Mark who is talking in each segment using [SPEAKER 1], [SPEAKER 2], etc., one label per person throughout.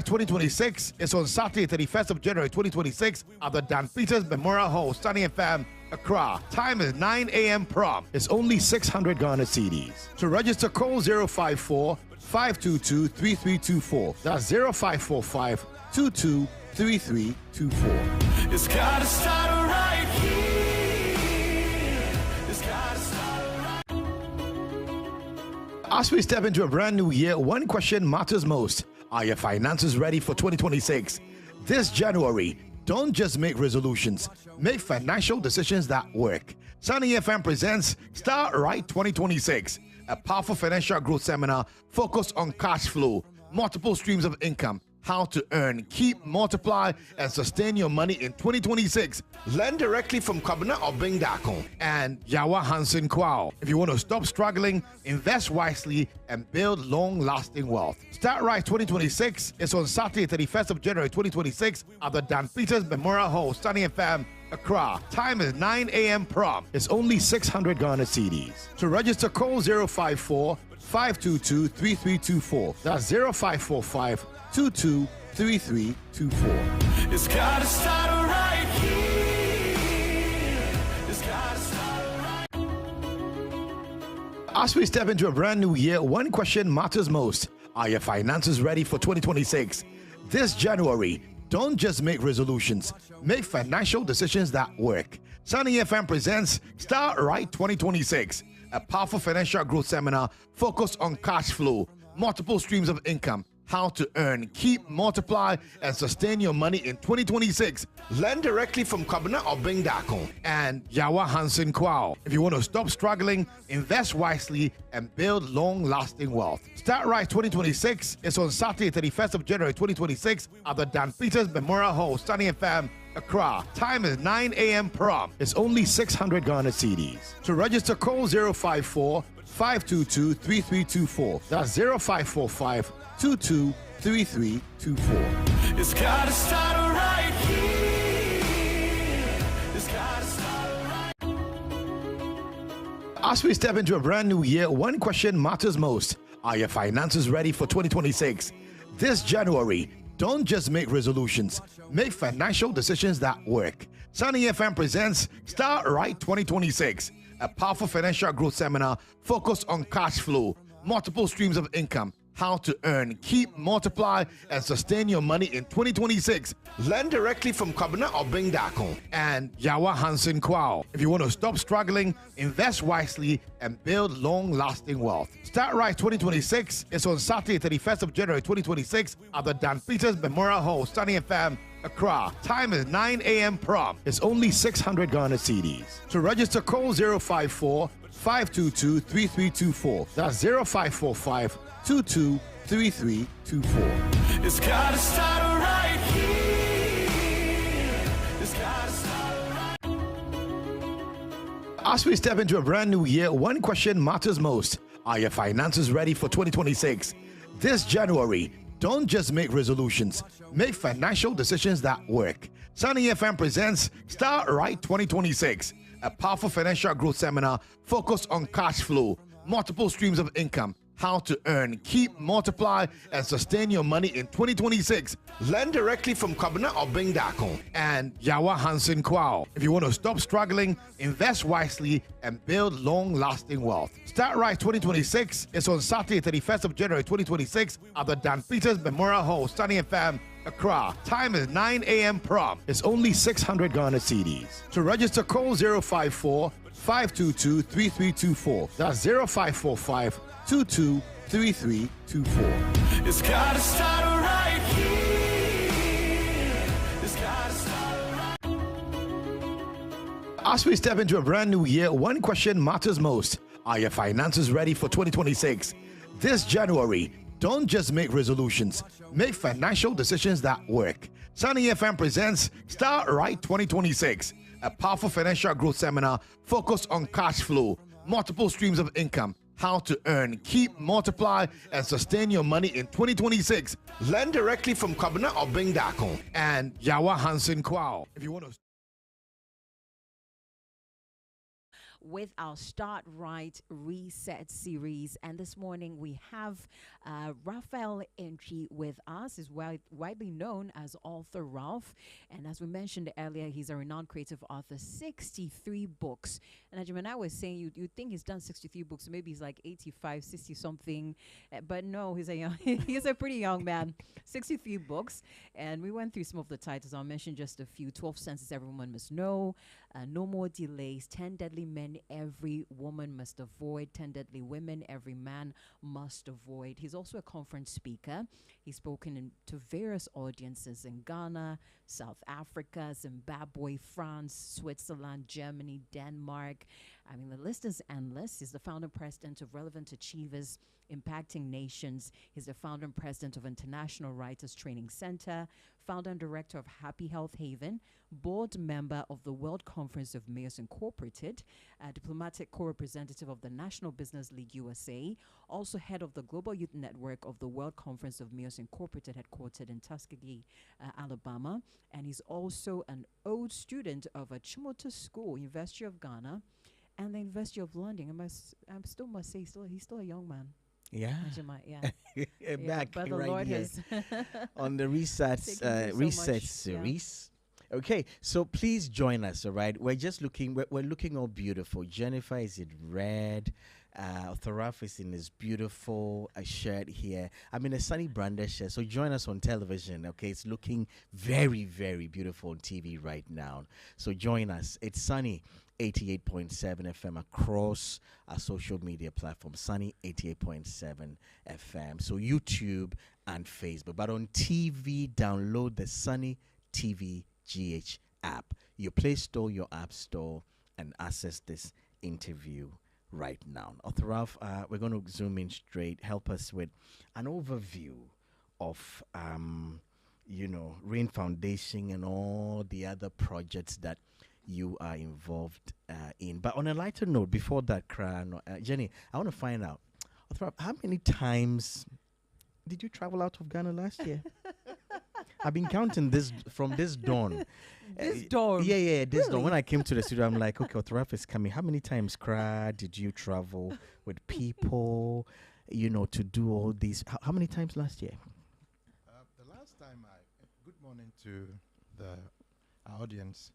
[SPEAKER 1] 2026 is on Saturday, 31st of January 2026 at the Dan Peters Memorial Hall, Sunny FM, Accra. Time is 9 a.m. prompt. It's only 600 Ghana cedis. To register, call 054-522-3324. That's 0545-223324.
[SPEAKER 2] It's gotta start right here. It's gotta start right.
[SPEAKER 1] As we step into a brand new year, one question matters most. Are your finances ready for 2026? This January, don't just make resolutions. Make financial decisions that work. Sunny FM presents Start Right 2026, a powerful financial growth seminar focused on cash flow, multiple streams of income, how to earn, keep, multiply, and sustain your money in 2026. Learn directly from Kabuna Obingdako and Yawa Hansen Kwao. If you want to stop struggling, invest wisely, and build long-lasting wealth. Start Right 2026 is on Saturday, 31st of January 2026 at the Dan Peters Memorial Hall, Sunny FM, Accra. Time is 9 a.m. prompt. It's only 600 Ghana cedis. To register, call 054-522-3324. That's 0545-223324.
[SPEAKER 2] It's gotta start right here. It's gotta start right.
[SPEAKER 1] As we step into a brand new year, one question matters most. Are your finances ready for 2026? This January, don't just make resolutions. Make financial decisions that work. Sunny FM presents Start Right 2026, a powerful financial growth seminar focused on cash flow, multiple streams of income, how to earn, keep, multiply, and sustain your money in 2026. Learn directly from Kabuna Obingdako and Yawa Hansen Kwao. If you want to stop struggling, invest wisely, and build long-lasting wealth. Start Right 2026 is on Saturday, 31st of January 2026 at the Dan Peters Memorial Hall, Sunny FM, Accra. Time is 9 a.m. prompt. It's only 600 Ghana cedis. To register, call 054-522-3324. That's 0545-223324.
[SPEAKER 2] It's gotta start right here. It's gotta start right.
[SPEAKER 1] As we step into a brand new year, one question matters most. Are your finances ready for 2026? This January, don't just make resolutions. Make financial decisions that work. Sunny FM presents Start Right 2026, a powerful financial growth seminar focused on cash flow, multiple streams of income, how to earn, keep, multiply, and sustain your money in 2026. Learn directly from Kabuna Obingdako and Yawa Hansen Kwao. If you want to stop struggling, invest wisely, and build long-lasting wealth. Start Right 2026 is on Saturday, 31st of January 2026 at the Dan Peters Memorial Hall, Sunny FM, Accra. Time is 9 a.m. prompt. It's only 600 Ghana cedis. To register, call 054-522-3324. That's 0545-223324.
[SPEAKER 2] It's gotta start right here. It's gotta start right.
[SPEAKER 1] As we step into a brand new year, one question matters most. Are your finances ready for 2026? This January, don't just make resolutions. Make financial decisions that work. Sunny FM presents Start Right 2026, a powerful financial growth seminar focused on cash flow, multiple streams of income, how to earn, keep, multiply, and sustain your money in 2026. Learn directly from Kabuna Obingdako and Yawa Hansen Kwao. If you want to stop struggling, invest wisely, and build long-lasting wealth. Start Right 2026 is on Saturday, 31st of January 2026 at the Dan Peters Memorial Hall, Sunny FM, Accra. Time is 9 a.m. prompt. It's only 600 Ghana cedis. To register, call 054-522-3324. That's 0545-223324.
[SPEAKER 2] It's gotta start right here. It's gotta start right.
[SPEAKER 1] As we step into a brand new year, one question matters most. Are your finances ready for 2026? This January, don't just make resolutions. Make financial decisions that work. Sunny FM presents Start Right 2026, a powerful financial growth seminar focused on cash flow, multiple streams of income, how to earn, keep, multiply, and sustain your money in 2026. Learn directly from Kabuna Obingdako and Yawa Hansen Kwao. If you want to
[SPEAKER 3] with our Start Right Reset series. And this morning we have Raphaelle Antwi with us. He's widely known as author Ralph. And as we mentioned earlier, he's a renowned creative author, 63 books. And Ajim and I was saying, you'd think he's done 63 books, so maybe he's like 85, 60 something. But no, he's a young, he's a pretty young man. 63 books. And we went through some of the titles. I'll mention just a few. 12 Senses Every Woman Must Know, No More Delays, 10 Deadly Men Every Woman Must Avoid, 10 Deadly Women Every Man Must Avoid. He's also a conference speaker. He's spoken to various audiences in Ghana, South Africa, Zimbabwe, France, Switzerland, Germany, Denmark. I mean, the list is endless. He's the founder and president of Relevant Achievers Impacting Nations. He's the founder and president of International Writers Training Center, founder and director of Happy Health Haven, board member of the World Conference of Mayors Incorporated, diplomatic co-representative of the National Business League USA, also head of the Global Youth Network of the World Conference of Mayors Incorporated, headquartered in Tuskegee, Alabama. And he's also an old student of a Chimoto School, University of Ghana, and the University of London. I still must say, he's still a young man.
[SPEAKER 4] Yeah.
[SPEAKER 3] Yeah.
[SPEAKER 4] Back
[SPEAKER 3] but the
[SPEAKER 4] right
[SPEAKER 3] Lord
[SPEAKER 4] here
[SPEAKER 3] has
[SPEAKER 4] on the reset
[SPEAKER 3] much.
[SPEAKER 4] series. Yeah. Okay, so please join us. All right, we're just looking. We're looking all beautiful. Jennifer is in red. Thoraf is in his beautiful shirt here. I'm in a Sunny Brander shirt. So join us on television. Okay, it's looking very, very beautiful on TV right now. So join us. It's Sunny 88.7 FM across our social media platforms. Sunny 88.7 FM. So YouTube and Facebook. But on TV, download the Sunny TV GH app. Your Play Store, your App Store, and access this interview right now. Author Ralph, we're going to zoom in straight. Help us with an overview of, Rain Foundation and all the other projects that you are involved in. But on a lighter note, before that, Jenny, I want to find out, Author Ralph, how many times did you travel out of Ghana last year? I've been counting this from this dawn.
[SPEAKER 3] This dawn?
[SPEAKER 4] Yeah, this
[SPEAKER 3] Really?
[SPEAKER 4] dawn. When I came to the studio, I'm like, okay, Author is coming. How many times, did you travel with people, to do all these? How many times last year?
[SPEAKER 1] The last time good morning to the audience.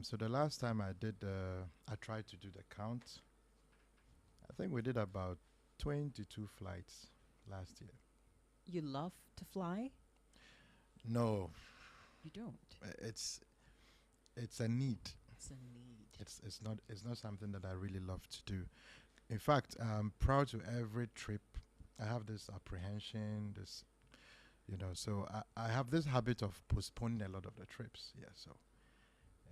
[SPEAKER 1] So the last time I did, I tried to do the count. I think we did about 22 flights last year.
[SPEAKER 3] You love to fly?
[SPEAKER 1] No,
[SPEAKER 3] You don't.
[SPEAKER 1] it's a need.
[SPEAKER 3] It's a need.
[SPEAKER 1] It's not something that I really love to do. In fact, I'm proud to every trip. I have this apprehension, so I have this habit of postponing a lot of the trips. Yeah, so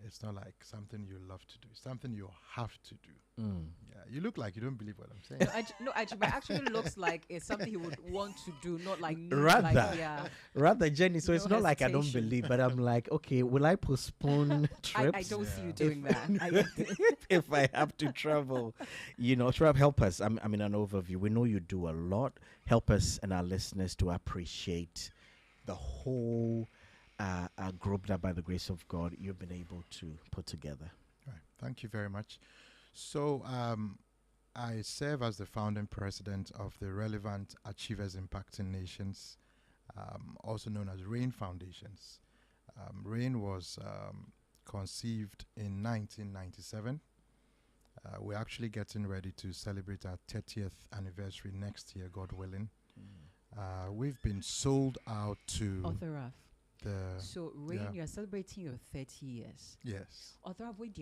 [SPEAKER 1] it's not like something you love to do. It's something you have to do. Yeah, you look like you don't believe what I'm saying.
[SPEAKER 3] But actually looks like it's something he would want to do, not like need,
[SPEAKER 4] Rather.
[SPEAKER 3] like, yeah.
[SPEAKER 4] Rather, Jenny, so
[SPEAKER 3] No
[SPEAKER 4] it's not like I don't
[SPEAKER 3] hesitation.
[SPEAKER 4] believe, but I'm like, okay, will I postpone trips?
[SPEAKER 3] I don't see you
[SPEAKER 1] Yeah.
[SPEAKER 3] doing that.
[SPEAKER 4] If I have to travel, Trav, help us. I'm in an overview. We know you do a lot. Help us and our listeners to appreciate the whole group that, by the grace of God, you've been able to put together.
[SPEAKER 1] Right. Thank you very much. So I serve as the founding president of the Relevant Achievers Impacting Nations, also known as RAIN Foundations. RAIN was conceived in 1997. We're actually getting ready to celebrate our 30th anniversary next year, God willing. We've been sold out to
[SPEAKER 3] Author Raf.
[SPEAKER 1] the...
[SPEAKER 3] So, Rain,
[SPEAKER 1] yeah.
[SPEAKER 3] you're celebrating your 30 years.
[SPEAKER 1] Yes.
[SPEAKER 3] Author Raf, wait,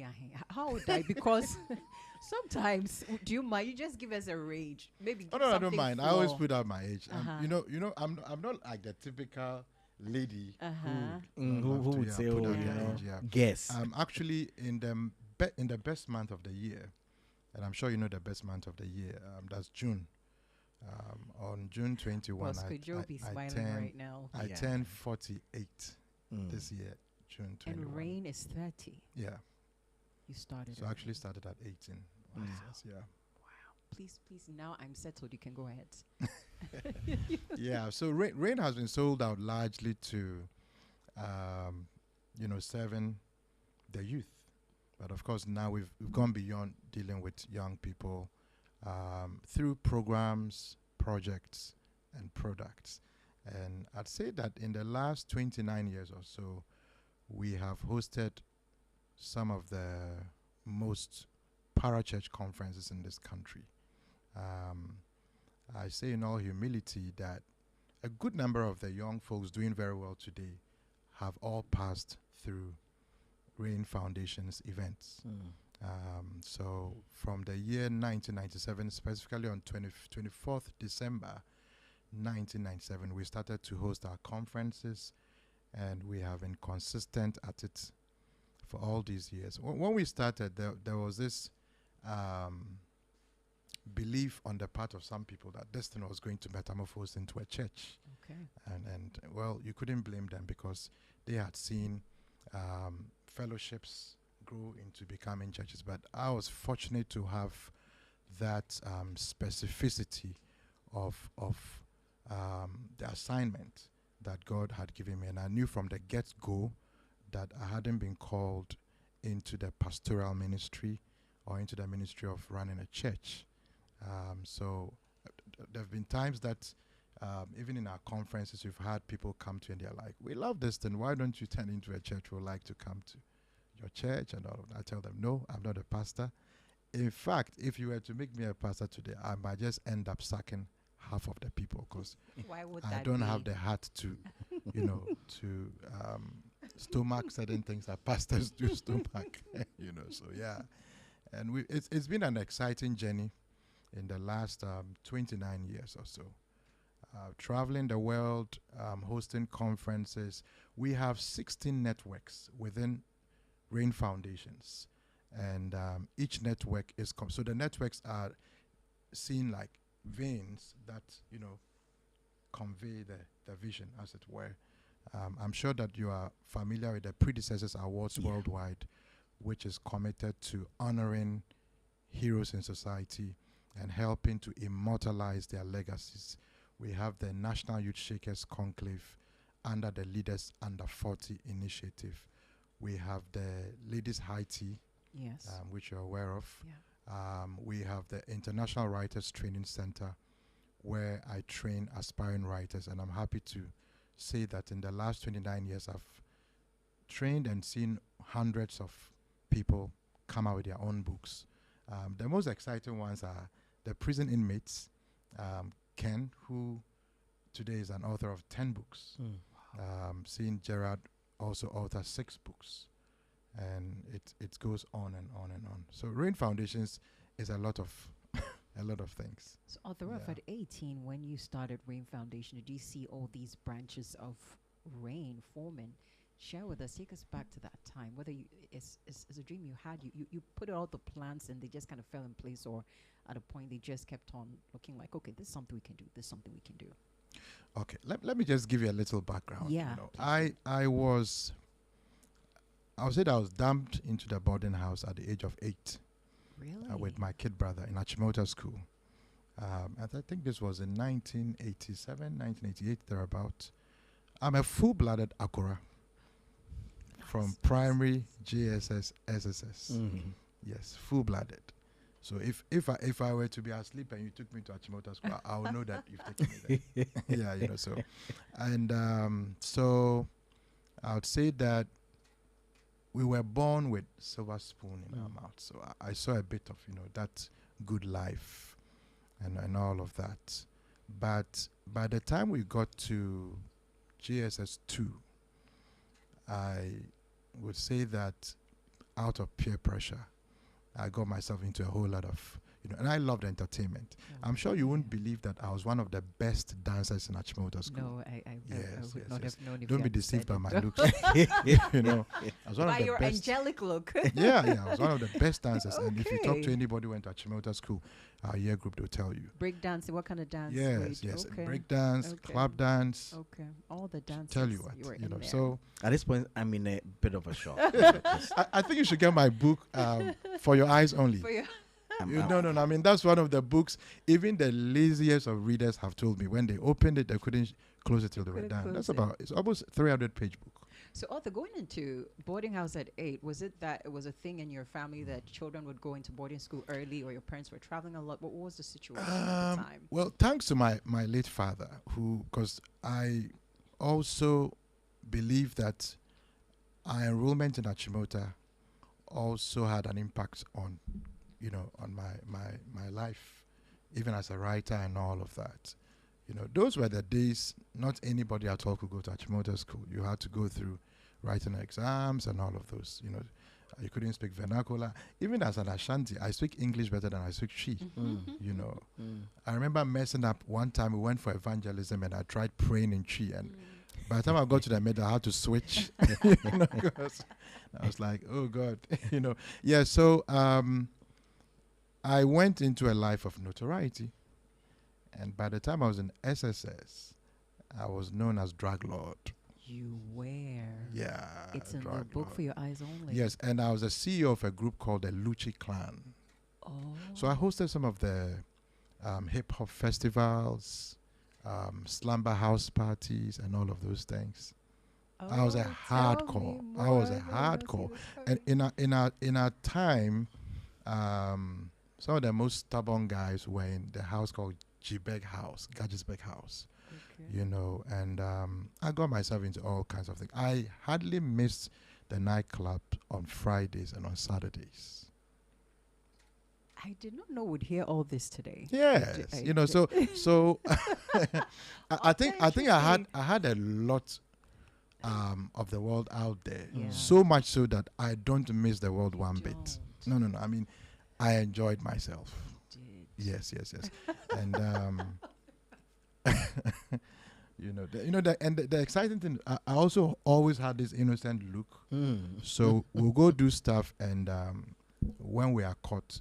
[SPEAKER 3] how old are you? Because sometimes, do you mind? You just give us a range. Maybe.
[SPEAKER 1] Oh,
[SPEAKER 3] give
[SPEAKER 1] no, I don't
[SPEAKER 3] something
[SPEAKER 1] mind. I always
[SPEAKER 3] floor.
[SPEAKER 1] put out my age.
[SPEAKER 3] Uh-huh.
[SPEAKER 1] I'm not like the typical lady
[SPEAKER 3] Uh-huh.
[SPEAKER 4] Who
[SPEAKER 1] love to,
[SPEAKER 4] would
[SPEAKER 1] yeah,
[SPEAKER 4] say,
[SPEAKER 1] put
[SPEAKER 4] oh,
[SPEAKER 1] out their age, yeah.
[SPEAKER 4] guess.
[SPEAKER 1] Actually, in the best month of the year, and I'm sure you know the best month of the year, that's June. On June 21,
[SPEAKER 3] Boss, could Joe be smiling
[SPEAKER 1] turn,
[SPEAKER 3] right now?
[SPEAKER 1] I
[SPEAKER 4] Yeah.
[SPEAKER 1] turned 48 this year, June 21.
[SPEAKER 3] And Rain is 30.
[SPEAKER 1] Yeah.
[SPEAKER 3] You started.
[SPEAKER 1] So I
[SPEAKER 3] early.
[SPEAKER 1] actually started at 18.
[SPEAKER 3] Wow.
[SPEAKER 1] Yeah.
[SPEAKER 3] Please, now I'm settled. You can go ahead.
[SPEAKER 1] Yeah. So Rain has been sold out largely to, serving the youth.
[SPEAKER 5] But of course, now we've gone beyond dealing with young people through programs, projects, and products. And I'd say that in the last 29 years or so, we have hosted some of the most parachurch conferences in this country. I say in all humility that a good number of the young folks doing very well today have all passed through Rain Foundation's events. So from the year 1997, specifically on 24th December 1997, we started to host our conferences, and we have been consistent at it for all these years. When we started, there was this belief on the part of some people that this thing was going to metamorphose into a church.
[SPEAKER 3] Okay.
[SPEAKER 5] And well, you couldn't blame them because they had seen fellowships grow into becoming churches. But I was fortunate to have that specificity of the assignment that God had given me. And I knew from the get-go that I hadn't been called into the pastoral ministry or into the ministry of running a church. So there have been times that even in our conferences, we've had people come to and they're like, we love this thing. Why don't you turn into a church? We'd like to come to your church and all of that. I tell them, no, I'm not a pastor. In fact, if you were to make me a pastor today, I might just end up sacking half of the people because
[SPEAKER 3] Why would
[SPEAKER 5] I
[SPEAKER 3] that
[SPEAKER 5] don't
[SPEAKER 3] be?
[SPEAKER 5] have the heart to, to stomach certain things that pastors do stomach, So yeah, and it's been an exciting journey in the last 29 years or so. Traveling the world, hosting conferences. We have 16 networks within Rain Foundations, and each network is so the networks are seen like veins that convey the vision, as it were. I'm sure that you are familiar with the Predecessors Awards worldwide, which is committed to honoring heroes in society and helping to immortalize their legacies. We have the National Youth Shakers Conclave under the Leaders Under 40 initiative. We have the Ladies High Tea,
[SPEAKER 3] Yes.
[SPEAKER 5] which you're aware of.
[SPEAKER 3] Yeah.
[SPEAKER 5] We have the International Writers Training Center, where I train aspiring writers, and I'm happy to say that in the last 29 years, I've trained and seen hundreds of people come out with their own books. The most exciting ones are the prison inmates, Ken, who today is an author of 10 books. Seeing Gerard also author 6 books. And it goes on and on and on. So Rain Foundations is a lot of things.
[SPEAKER 3] So, Author of at 18, when you started Rain Foundation, did you see all these branches of Rain forming? Share with us, take us back to that time. Whether it's a dream you had, you put all the plans and they just kind of fell in place, or at a point they just kept on looking like, okay, this is something we can do. This is something we can do.
[SPEAKER 5] Okay, let me just give you a little background.
[SPEAKER 3] Yeah.
[SPEAKER 5] I was dumped into the boarding house at the age of 8.
[SPEAKER 3] Really?
[SPEAKER 5] With my kid brother in Achimota School. And I think this was in 1987, 1988, thereabout. I'm a full-blooded Akura from primary, JSS, SSS. Yes, full-blooded. So if I were to be asleep and you took me to Achimota School, I would know that you've taken me there. Yeah, so. And so I would say that we were born with silver spoon in our mouth. So I saw a bit of, that good life and all of that. But by the time we got to GSS 2, I would say that out of peer pressure, I got myself into a whole lot of, and I loved entertainment. I'm sure you wouldn't believe that I was one of the best dancers in Achimota School.
[SPEAKER 3] No, I would not have known if
[SPEAKER 5] Don't
[SPEAKER 3] you
[SPEAKER 5] be
[SPEAKER 3] had
[SPEAKER 5] deceived by
[SPEAKER 3] said
[SPEAKER 5] my
[SPEAKER 3] it.
[SPEAKER 5] looks. I was one
[SPEAKER 3] By
[SPEAKER 5] of the
[SPEAKER 3] your
[SPEAKER 5] best.
[SPEAKER 3] angelic look.
[SPEAKER 5] Yeah, I was one of the best dancers. And if you talk to
[SPEAKER 3] Okay.
[SPEAKER 5] anybody who went to Achimota School, our year group, they'll tell you.
[SPEAKER 3] Break dancing, what kind of dance? were you
[SPEAKER 5] Yes.
[SPEAKER 3] Okay.
[SPEAKER 5] Break dance,
[SPEAKER 3] Okay.
[SPEAKER 5] club dance.
[SPEAKER 3] Okay, all the dances.
[SPEAKER 5] Tell you what,
[SPEAKER 3] were in there.
[SPEAKER 5] So
[SPEAKER 4] At this point, I'm in a bit of a shock.
[SPEAKER 5] I think you should get my book, For Your Eyes Only.
[SPEAKER 3] For your
[SPEAKER 5] No. I mean, that's one of the books. Even the laziest of readers have told me when they opened it, they couldn't close it till they were
[SPEAKER 3] Couldn't
[SPEAKER 5] done.
[SPEAKER 3] close
[SPEAKER 5] That's
[SPEAKER 3] it.
[SPEAKER 5] about. It's almost 300-page book.
[SPEAKER 3] So, Arthur, going into boarding house at 8, was it that it was a thing in your family that children would go into boarding school early, or your parents were traveling a lot? What was the situation at the time?
[SPEAKER 5] Well, thanks to my late father, because I also believe that our enrollment in Achimota also had an impact on, on my life, even as a writer and all of that. Those were the days not anybody at all could go to Achimota school. You had to go through writing exams and all of those. You couldn't speak vernacular. Even as an Ashanti, I speak English better than I speak Chi. I remember messing up one time. We went for evangelism and I tried praying in Chi, and by the time I got to the middle, I had to switch. Because I was like, oh God, Yeah, so I went into a life of notoriety. And by the time I was in SSS, I was known as drug lord.
[SPEAKER 3] You were.
[SPEAKER 5] Yeah.
[SPEAKER 3] It's in the
[SPEAKER 5] drug
[SPEAKER 3] book
[SPEAKER 5] lord.
[SPEAKER 3] for your eyes only.
[SPEAKER 5] Yes, and I was a CEO of a group called the Luchi Clan.
[SPEAKER 3] Oh.
[SPEAKER 5] So I hosted some of the hip hop festivals, slumber house parties, and all of those things. I was a hardcore. I was a hardcore. And in our time, some of the most stubborn guys were in the house called Gadget's House.
[SPEAKER 3] Okay.
[SPEAKER 5] And I got myself into all kinds of things. I hardly missed the nightclub on Fridays and on Saturdays.
[SPEAKER 3] I did not know we'd hear all this today.
[SPEAKER 5] Yes, so I think I had a lot of the world out there.
[SPEAKER 3] Yeah.
[SPEAKER 5] So much so that I don't miss the world one bit.
[SPEAKER 3] don't.
[SPEAKER 5] No. I mean, I enjoyed myself.
[SPEAKER 3] Did.
[SPEAKER 5] Yes. And the exciting thing, I also always had this innocent look. So we'll go do stuff, and when we are caught,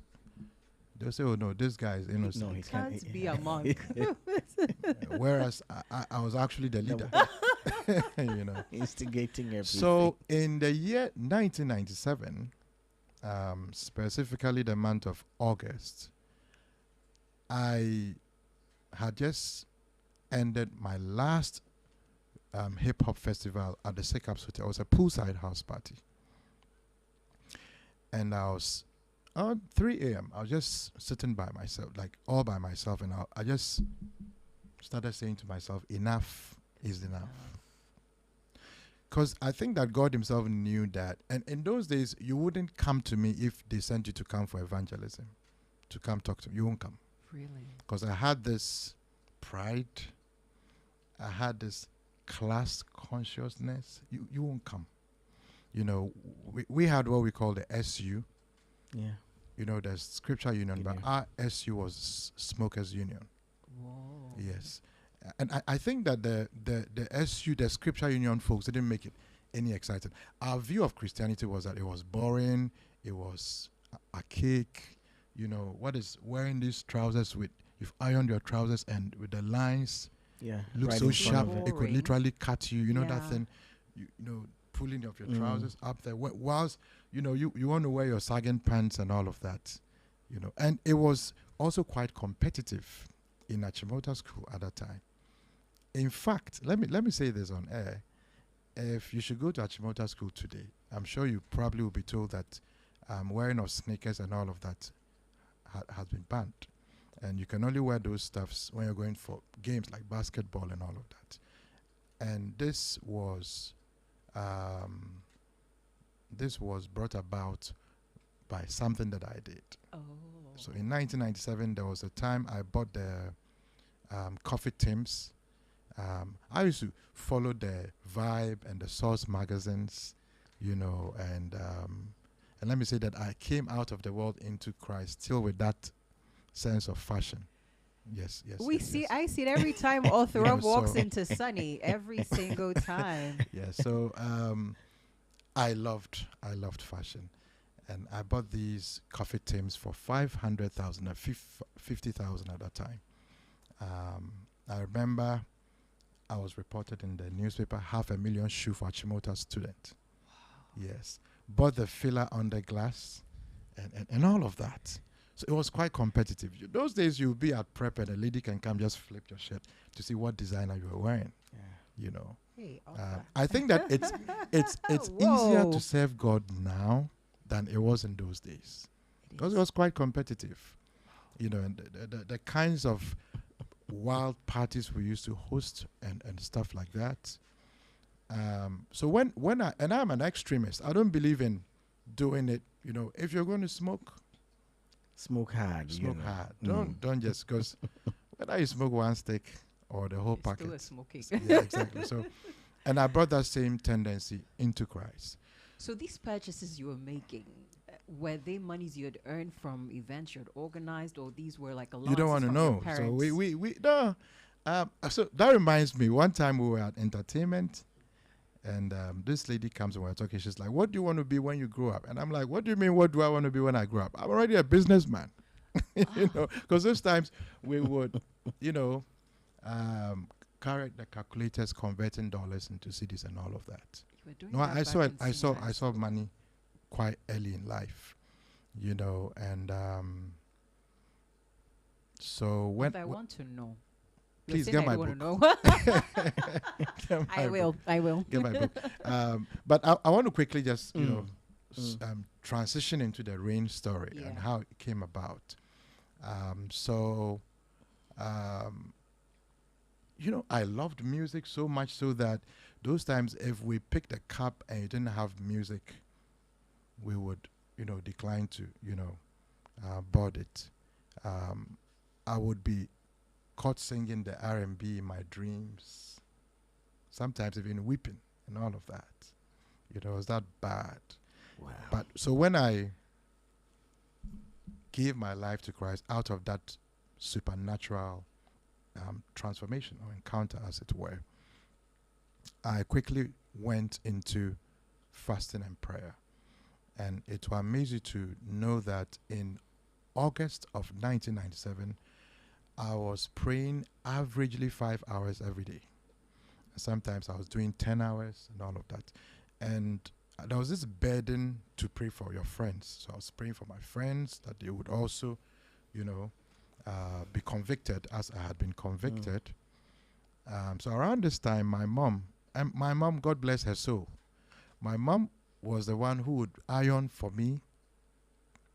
[SPEAKER 5] they'll say, "Oh no, this guy is innocent."
[SPEAKER 4] No, he
[SPEAKER 3] Can't be a monk.
[SPEAKER 5] Whereas I was actually the leader.
[SPEAKER 4] Instigating everything.
[SPEAKER 5] So in the year 1997, specifically the month of August, I had just ended my last hip hop festival at the Secaps Hotel. It was a poolside house party. And I was at 3 a.m. I was just sitting by myself, like all by myself. And I just started saying to myself, enough is enough. Because I think that God himself knew that. And in those days, you wouldn't come to me if they sent you to come for evangelism, to come talk to me. You won't come.
[SPEAKER 3] Really?
[SPEAKER 5] Because I had this pride. I had this class consciousness. You won't come. We had what we call the SU.
[SPEAKER 4] Yeah.
[SPEAKER 5] The Scripture Union, but
[SPEAKER 4] Union.
[SPEAKER 5] our SU was Smokers Union.
[SPEAKER 3] Whoa.
[SPEAKER 5] Yes. And I think that the SU, the Scripture Union folks, didn't make it any exciting. Our view of Christianity was that it was boring, it was archaic. What is wearing these trousers with, you've ironed your trousers and with the lines,
[SPEAKER 4] Yeah.
[SPEAKER 5] look
[SPEAKER 4] right
[SPEAKER 5] so
[SPEAKER 4] in front
[SPEAKER 5] sharp,
[SPEAKER 4] of
[SPEAKER 5] it could
[SPEAKER 3] Boring.
[SPEAKER 5] literally cut you. That
[SPEAKER 3] Yeah.
[SPEAKER 5] thing, pulling of your trousers up there. Whilst, you want to wear your sagging pants and all of that, And it was also quite competitive in Achimota school at that time. In fact, let me say this on air. If you should go to Achimota school today, I'm sure you probably will be told that wearing of sneakers and all of that has been banned. And you can only wear those stuffs when you're going for games like basketball and all of that. And this was brought about by something that I did.
[SPEAKER 3] Oh.
[SPEAKER 5] So in 1997, there was a time I bought the Coffee Tims. I used to follow the Vibe and the Source magazines, and let me say that I came out of the world into Christ still with that sense of fashion. Yes.
[SPEAKER 3] I see it every time Author
[SPEAKER 5] Yeah,
[SPEAKER 3] walks
[SPEAKER 5] so-
[SPEAKER 3] into Sunny, every single time.
[SPEAKER 5] Yeah, so I loved fashion, and I bought these Coffee Tims for 500,000 or 50,000 at that time. I remember I was reported in the newspaper, 500,000 shoe for Achimota student. Wow. Yes. Bought the filler on the glass and all of that. So it was quite competitive. Those days you'll be at prep and a lady can come just flip your shirt to see what designer you were wearing. You know.
[SPEAKER 3] Hey, Arthur.
[SPEAKER 5] I think that it's easier to serve God now than it was in those days, because it was quite competitive. You know, and the kinds of wild parties we used to host and stuff like that. So when I'm an extremist, I don't believe in doing it. You know, if you're going to smoke
[SPEAKER 4] hard.
[SPEAKER 5] hard. Don't just, because whether you smoke one stick or the whole
[SPEAKER 3] It's still a
[SPEAKER 5] packet.
[SPEAKER 3] smoking.
[SPEAKER 5] Yeah, exactly. So, and I brought that same tendency into Christ.
[SPEAKER 3] So these purchases you were making, were they monies you had earned from events you had organized, or these were like allowances
[SPEAKER 5] You don't want to
[SPEAKER 3] from your
[SPEAKER 5] know. So
[SPEAKER 3] parents?
[SPEAKER 5] we no. So that reminds me. One time we were at entertainment, and this lady comes and we're talking. She's like, "What do you want to be when you grow up?" And I'm like, "What do you mean? What do I want to be when I grow up? I'm already a businessman." You know, because those times we would, you know, carry the calculators, converting dollars into cedis and all of that.
[SPEAKER 3] You were doing
[SPEAKER 5] No,
[SPEAKER 3] that
[SPEAKER 5] I
[SPEAKER 3] back
[SPEAKER 5] saw it.
[SPEAKER 3] in
[SPEAKER 5] I saw
[SPEAKER 3] senior high
[SPEAKER 5] saw
[SPEAKER 3] school.
[SPEAKER 5] money quite early in life, you know, and so when
[SPEAKER 3] But I want to know.
[SPEAKER 5] please
[SPEAKER 3] You're
[SPEAKER 5] get
[SPEAKER 3] saying
[SPEAKER 5] my
[SPEAKER 3] I don't
[SPEAKER 5] book.
[SPEAKER 3] wanna
[SPEAKER 5] Get
[SPEAKER 3] I
[SPEAKER 5] my
[SPEAKER 3] will.
[SPEAKER 5] book.
[SPEAKER 3] I will.
[SPEAKER 5] Get my book. But I want to quickly just you know
[SPEAKER 4] Mm.
[SPEAKER 5] transition into the rain story and
[SPEAKER 3] Yeah.
[SPEAKER 5] how it came about. You know, I loved music so much so that those times if we picked a cup and you didn't have music, we would, you know, decline to, you know, board it. I would be caught singing the R&B in my dreams, sometimes even weeping and all of that. You know, it was that bad.
[SPEAKER 4] Wow.
[SPEAKER 5] But so when I gave my life to Christ out of that supernatural transformation or encounter, as it were, I quickly went into fasting and prayer. And it will amaze you to know that in August of 1997, I was praying averagely 5 hours every day. Sometimes I was doing 10 hours and all of that. And there was this burden to pray for your friends. So I was praying for my friends that they would also, you know, be convicted as I had been convicted. So around this time, my mom, God bless her soul, my mom was the one who would iron for me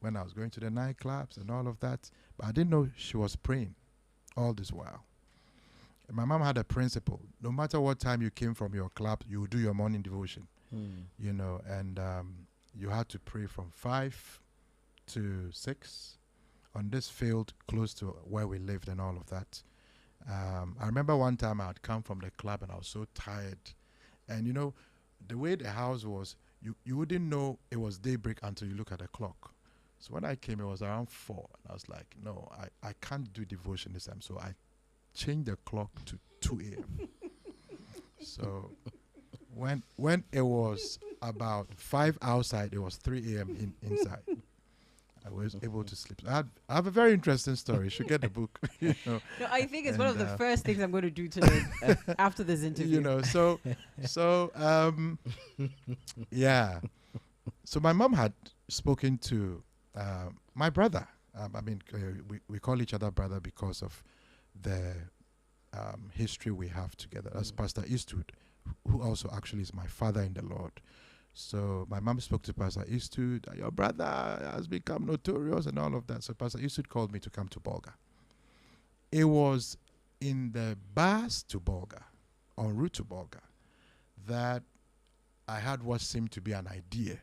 [SPEAKER 5] when I was going to the nightclubs and all of that. But I didn't know she was praying all this while. And my mom had a principle: no matter what time you came from your club, you would do your morning devotion. You know, and you had to pray from 5 to 6 on this field close to where we lived and all of that. I remember one time I had come from the club and I was so tired. And, you know, the way the house was, you wouldn't know it was daybreak until you look at the clock. So when I came, it was around 4. And I was like, no, I can't do devotion this time. So I changed the clock to 2 a.m. So when it was about 5 outside, it was 3 a.m. inside. I was able to sleep. I have a very interesting story. You should get the book. You know,
[SPEAKER 3] No, I think it's one of the
[SPEAKER 5] And,
[SPEAKER 3] first things I'm going to do today after this interview.
[SPEAKER 5] you know. So yeah. So my mom had spoken to my brother. We call each other brother because of the history we have together. That's Pastor Eastwood, who also actually is my father in the Lord. So my mom spoke to Pastor Eastwood. Your brother has become notorious and all of that. So Pastor Eastwood called me to come to Bolga. It was in the bus to Bolga, en route to Bolga, that I had what seemed to be an idea.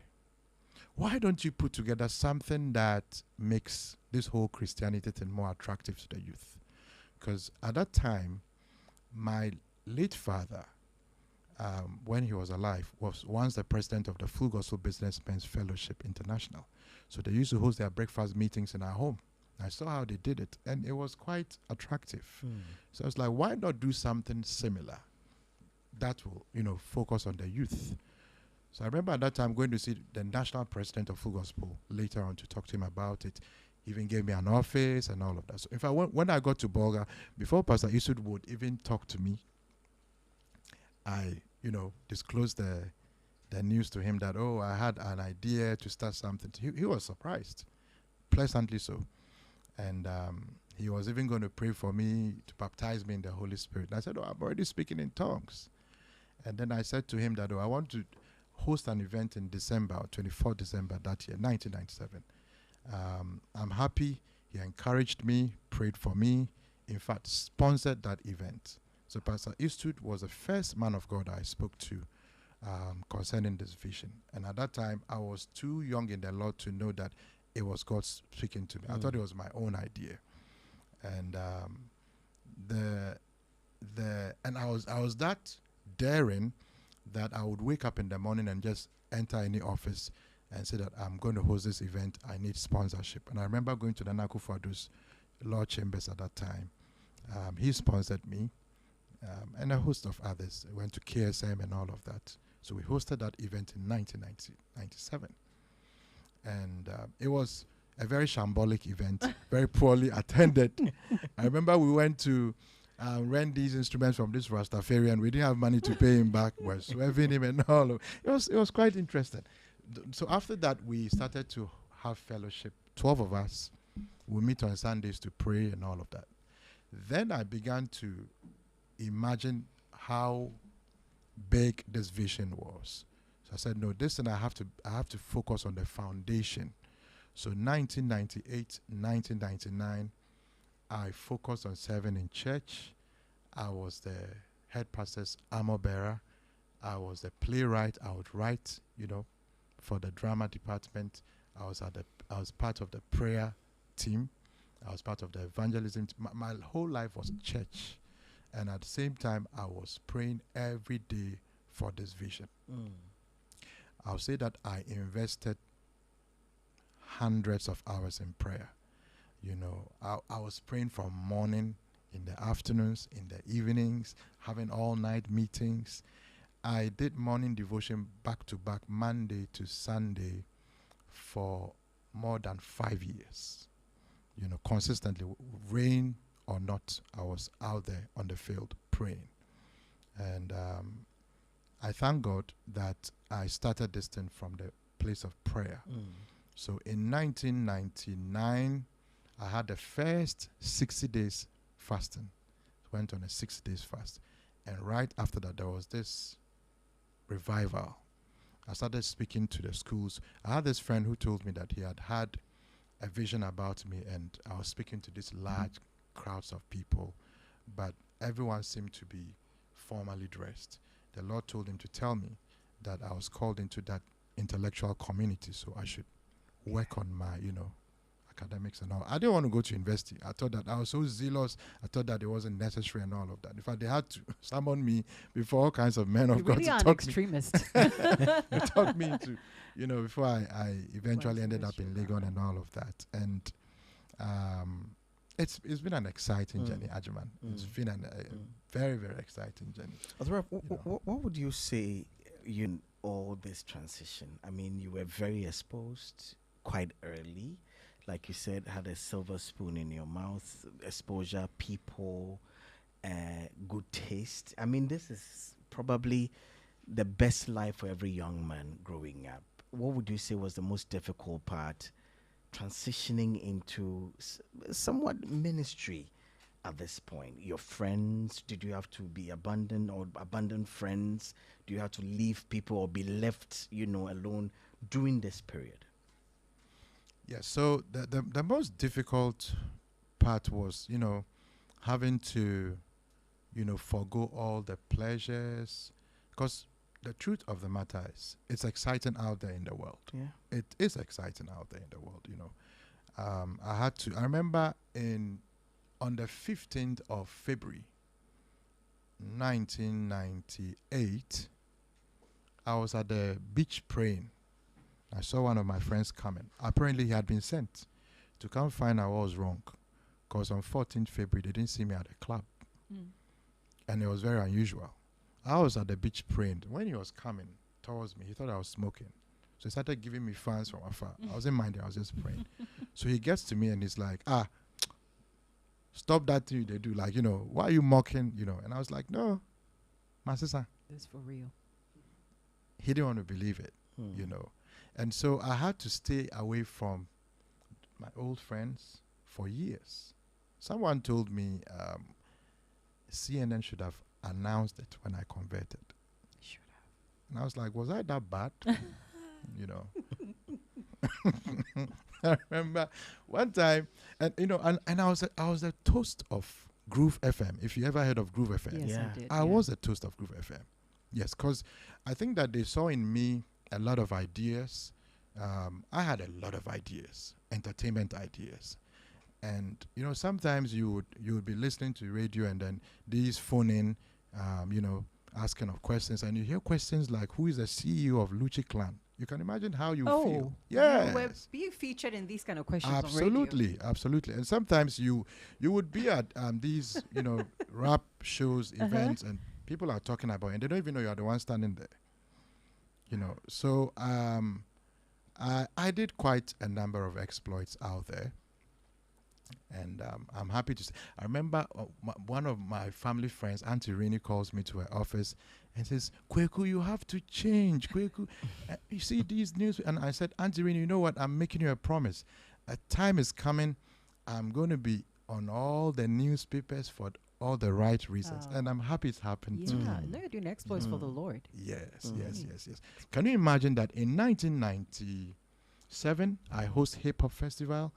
[SPEAKER 5] Why don't you put together something that makes this whole Christianity thing more attractive to the youth? Because at that time, my late father, when he was alive, was once the president of the Full Gospel Businessmen's Fellowship International. So they used to host their breakfast meetings in our home. I saw how they did it, and it was quite attractive. So I was like, why not do something similar that will, you know, focus on the youth? So I remember at that time going to see the national president of Full Gospel later on to talk to him about it. He even gave me an office and all of that. So in fact, when I got to Bolga, before Pastor Eastwood would even talk to me, I, you know, disclosed the news to him that, I had an idea to start something. He was surprised, pleasantly so. And he was even going to pray for me to baptize me in the Holy Spirit. And I said, oh, I'm already speaking in tongues. And then I said to him that, oh, I want to host an event in December, 24th December that year, 1997. I'm happy. He encouraged me, prayed for me, in fact, sponsored that event. So Pastor Eastwood was the first man of God I spoke to concerning this vision. And at that time, I was too young in the Lord to know that it was God speaking to me. I thought it was my own idea. And I was that daring that I would wake up in the morning and just enter any office and say that I'm going to host this event. I need sponsorship. And I remember going to the Nakufadu's law chambers at that time. He sponsored me and a host of others. I went to KSM and all of that. So we hosted that event in 1997. And it was a very shambolic event, very poorly attended. I remember we went to rent these instruments from this Rastafarian. We didn't have money to pay him back. We were swerving him and all of it. It was quite interesting. So after that, we started to have fellowship. 12 of us. We meet on Sundays to pray and all of that. Then I began to imagine how big this vision was. So I said, no, this thing I have to focus on the foundation. So 1998, 1999, I focused on serving in church. I was the head pastor's armor bearer. I was the playwright. I would write, for the drama department. I was part of the prayer team. I was part of the evangelism. My whole life was church. And at the same time, I was praying every day for this vision. I'll say that I invested hundreds of hours in prayer. I was praying from morning, in the afternoons, in the evenings, having all-night meetings. I did morning devotion back to back, Monday to Sunday, for more than 5 years. Consistently, rain or not, I was out there on the field praying. And I thank God that I started this thing from the place of prayer. So in 1999, I had the first 60 days fasting. Went on a 60 days fast. And right after that, there was this revival. I started speaking to the schools. I had this friend who told me that he had a vision about me, and I was speaking to these large crowds of people, but everyone seemed to be formally dressed. The Lord told him to tell me that I was called into that intellectual community, so I should work on my, academics and all. I didn't want to go to university. I thought that I was so zealous. I thought that it wasn't necessary and all of that. In fact, they had to summon me before all kinds of men of God
[SPEAKER 3] really
[SPEAKER 5] to
[SPEAKER 3] are an
[SPEAKER 5] talk
[SPEAKER 3] extremist.
[SPEAKER 5] they talked me into, before I eventually ended up in Legon and all of that. And it's been an exciting journey, Ajuman. It's been a very, very exciting journey.
[SPEAKER 4] What would you say all this transition? I mean, you were very exposed quite early. Like you said, had a silver spoon in your mouth, exposure, people, good taste. I mean, this is probably the best life for every young man growing up. What would you say was the most difficult part, transitioning into somewhat ministry at this point? Your friends, did you have to be abandoned or abandon friends? Do you have to leave people or be left, alone during this period?
[SPEAKER 5] Yeah, so the most difficult part was, having to, forgo all the pleasures, because the truth of the matter is, it's exciting out there in the world.
[SPEAKER 4] Yeah.
[SPEAKER 5] It is exciting out there in the world, I remember on the 15th of February, 1998, I was at the beach praying. I saw one of my friends coming. Apparently, he had been sent to come find out what was wrong, because on 14th February, they didn't see me at the club. And it was very unusual. I was at the beach praying. When he was coming towards me, he thought I was smoking. So he started giving me fans from afar. I wasn't minding, I was just praying. So he gets to me and he's like, stop that thing they do. Like, why are you mocking? And I was like, no, my sister.
[SPEAKER 3] This for real.
[SPEAKER 5] He didn't want to believe it, And so I had to stay away from my old friends for years. Someone told me CNN should have announced it when I converted.
[SPEAKER 3] Should have.
[SPEAKER 5] And I was like, was I that bad? You know. I remember one time, and you know, and I was a toast of Groove FM. If you ever heard of Groove FM,
[SPEAKER 3] Yes,
[SPEAKER 4] Yeah.
[SPEAKER 3] I did.
[SPEAKER 5] I was a toast of Groove FM. Yes, because I think that they saw in me a lot of ideas. I had a lot of ideas, entertainment ideas, and you know, sometimes you would be listening to radio, and then these phone in, you know, asking of questions, and you hear questions like, "Who is the CEO of Luchi Clan?" You can imagine how you feel.
[SPEAKER 3] you were
[SPEAKER 5] Yes.
[SPEAKER 3] being featured in these kind of questions on radio.
[SPEAKER 5] Absolutely, absolutely. And sometimes you would be at these, you know, rap shows, events, and people are talking about it, and they don't even know you're the one standing there. You know, so I did quite a number of exploits out there, and I'm happy to say. I remember one of my family friends, Auntie Rini, calls me to her office and says, "Kweku, you have to change, Kweku. You see these news." And I said, "Auntie Rini, you know what? I'm making you a promise. A time is coming. I'm going to be on all the newspapers for all the right reasons." And I'm happy it's happened.
[SPEAKER 3] Yeah, no, you're doing exploits for the Lord.
[SPEAKER 5] Yes, yes. Can you imagine that in 1997, I host Hip Hop Festival.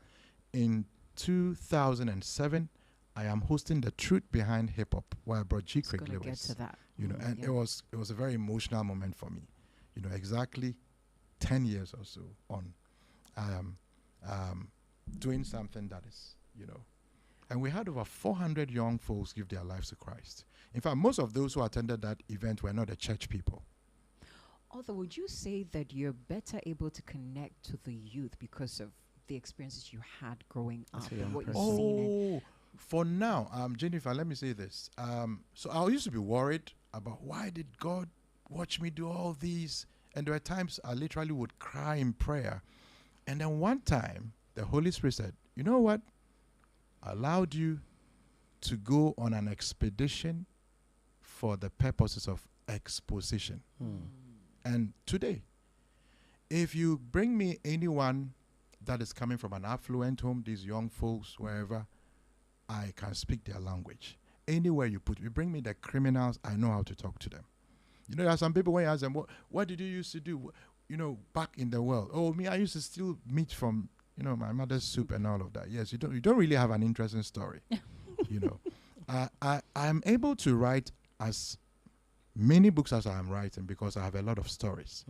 [SPEAKER 5] In 2007, I am hosting the Truth Behind Hip Hop, where I brought G.
[SPEAKER 3] Just
[SPEAKER 5] Craig
[SPEAKER 3] gonna get
[SPEAKER 5] Lewis.
[SPEAKER 3] to that.
[SPEAKER 5] You know, and it was a very emotional moment for me. You know, exactly 10 years or so on, doing something that is, you know, and we had over 400 young folks give their lives to Christ. In fact, most of those who attended that event were not the church people.
[SPEAKER 3] Although, would you say that you're better able to connect to the youth because of the experiences you had growing
[SPEAKER 4] As
[SPEAKER 3] up
[SPEAKER 4] a
[SPEAKER 3] and
[SPEAKER 4] young
[SPEAKER 3] what you've
[SPEAKER 4] person.
[SPEAKER 3] seen?
[SPEAKER 5] Oh, for now, Jennifer, let me say this. So I used to be worried about why did God watch me do all these? And there were times I literally would cry in prayer. And then one time, the Holy Spirit said, "You know what? I allowed you to go on an expedition for the purposes of exposition." And today, if you bring me anyone that is coming from an affluent home, these young folks, wherever, I can speak their language. Anywhere you put, you bring me the criminals, I know how to talk to them. You know, there are some people when you ask them, what did you used to do, you know, back in the world? Oh, me, I used to steal meat from, you know, my mother's soup and all of that. Yes, you don't really have an interesting story. You know, I'm able to write as many books as I am writing because I have a lot of stories.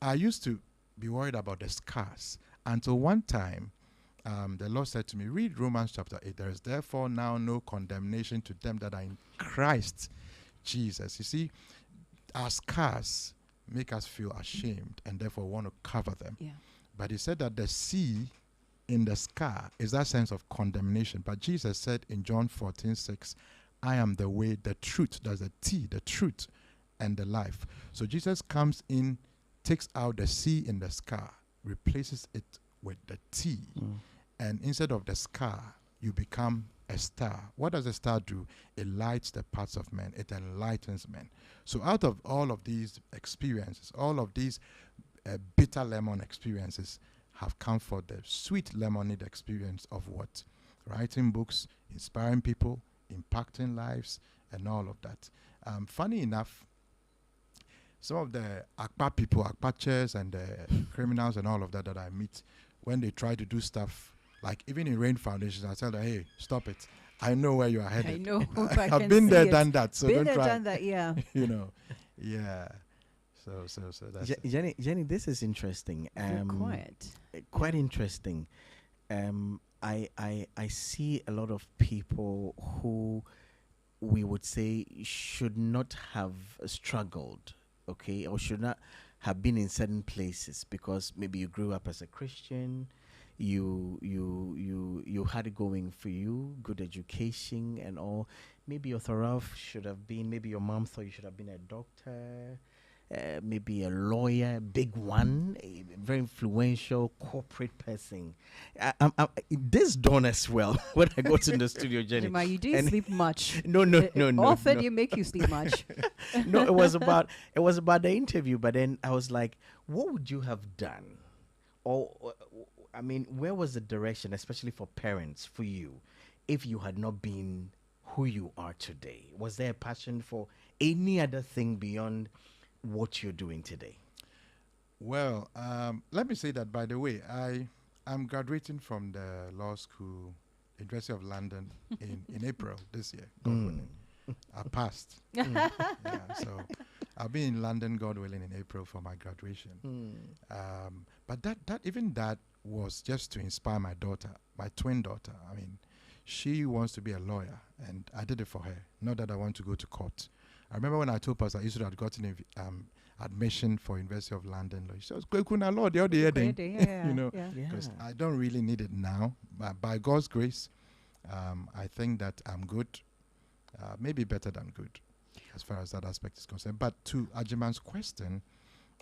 [SPEAKER 5] I used to be worried about the scars until one time the Lord said to me, read Romans chapter 8. There is therefore now no condemnation to them that are in Christ Jesus. You see, our scars make us feel ashamed and therefore want to cover them.
[SPEAKER 3] Yeah.
[SPEAKER 5] But he said that the C in the scar is that sense of condemnation. But Jesus said in John 14:6, I am the way, the truth. That's the T, the truth, and the life. So Jesus comes in, takes out the C in the scar, replaces it with the T. And instead of the scar, you become a star. What does a star do? It lights the paths of men. It enlightens men. So out of all of these experiences, all of these bitter lemon experiences have come for the sweet lemonade experience of what? Writing books, inspiring people, impacting lives, and all of that. Funny enough, some of the Akpa people, Akpachers and the criminals and all of that I meet, when they try to do stuff, like even in Rain Foundations, I tell them, hey, stop it. I know where you are headed.
[SPEAKER 3] I know.
[SPEAKER 5] I've been there, done that. So
[SPEAKER 3] Been
[SPEAKER 5] don't
[SPEAKER 3] there,
[SPEAKER 5] try.
[SPEAKER 3] done that, yeah.
[SPEAKER 5] You know, yeah. So that's it.
[SPEAKER 4] Jenny, this is interesting.
[SPEAKER 3] You're quiet.
[SPEAKER 4] Quite interesting. I see a lot of people who we would say should not have struggled, okay, or should not have been in certain places because maybe you grew up as a Christian, you had it going for you, good education and all. Maybe your Thorav should have been, maybe your mom thought you should have been a doctor, maybe a lawyer, big one, a very influential corporate person. This dawn as well when I got in the studio, Jenny.
[SPEAKER 3] Jemma, you didn't sleep much.
[SPEAKER 4] No.
[SPEAKER 3] Often you make you sleep much.
[SPEAKER 4] No, it was about the interview. But then I was like, what would you have done? Or I mean, where was the direction, especially for parents, for you, if you had not been who you are today? Was there a passion for any other thing beyond what you're doing today?
[SPEAKER 5] Well, let me say that, by the way, I'm graduating from the law school, University of London, in April this year, God willing. I passed. Yeah, so I'll be in London, God willing, in April for my graduation. But that was just to inspire my daughter, my twin daughter. I mean, she wants to be a lawyer, and I did it for her. Not that I want to go to court. I remember when I told Pastor Israel I'd gotten admission for University of London. She was going to law the other day, you know, because I don't really need it now. But by God's grace, I think that I'm good, maybe better than good, as far as that aspect is concerned. But to Ajiman's question,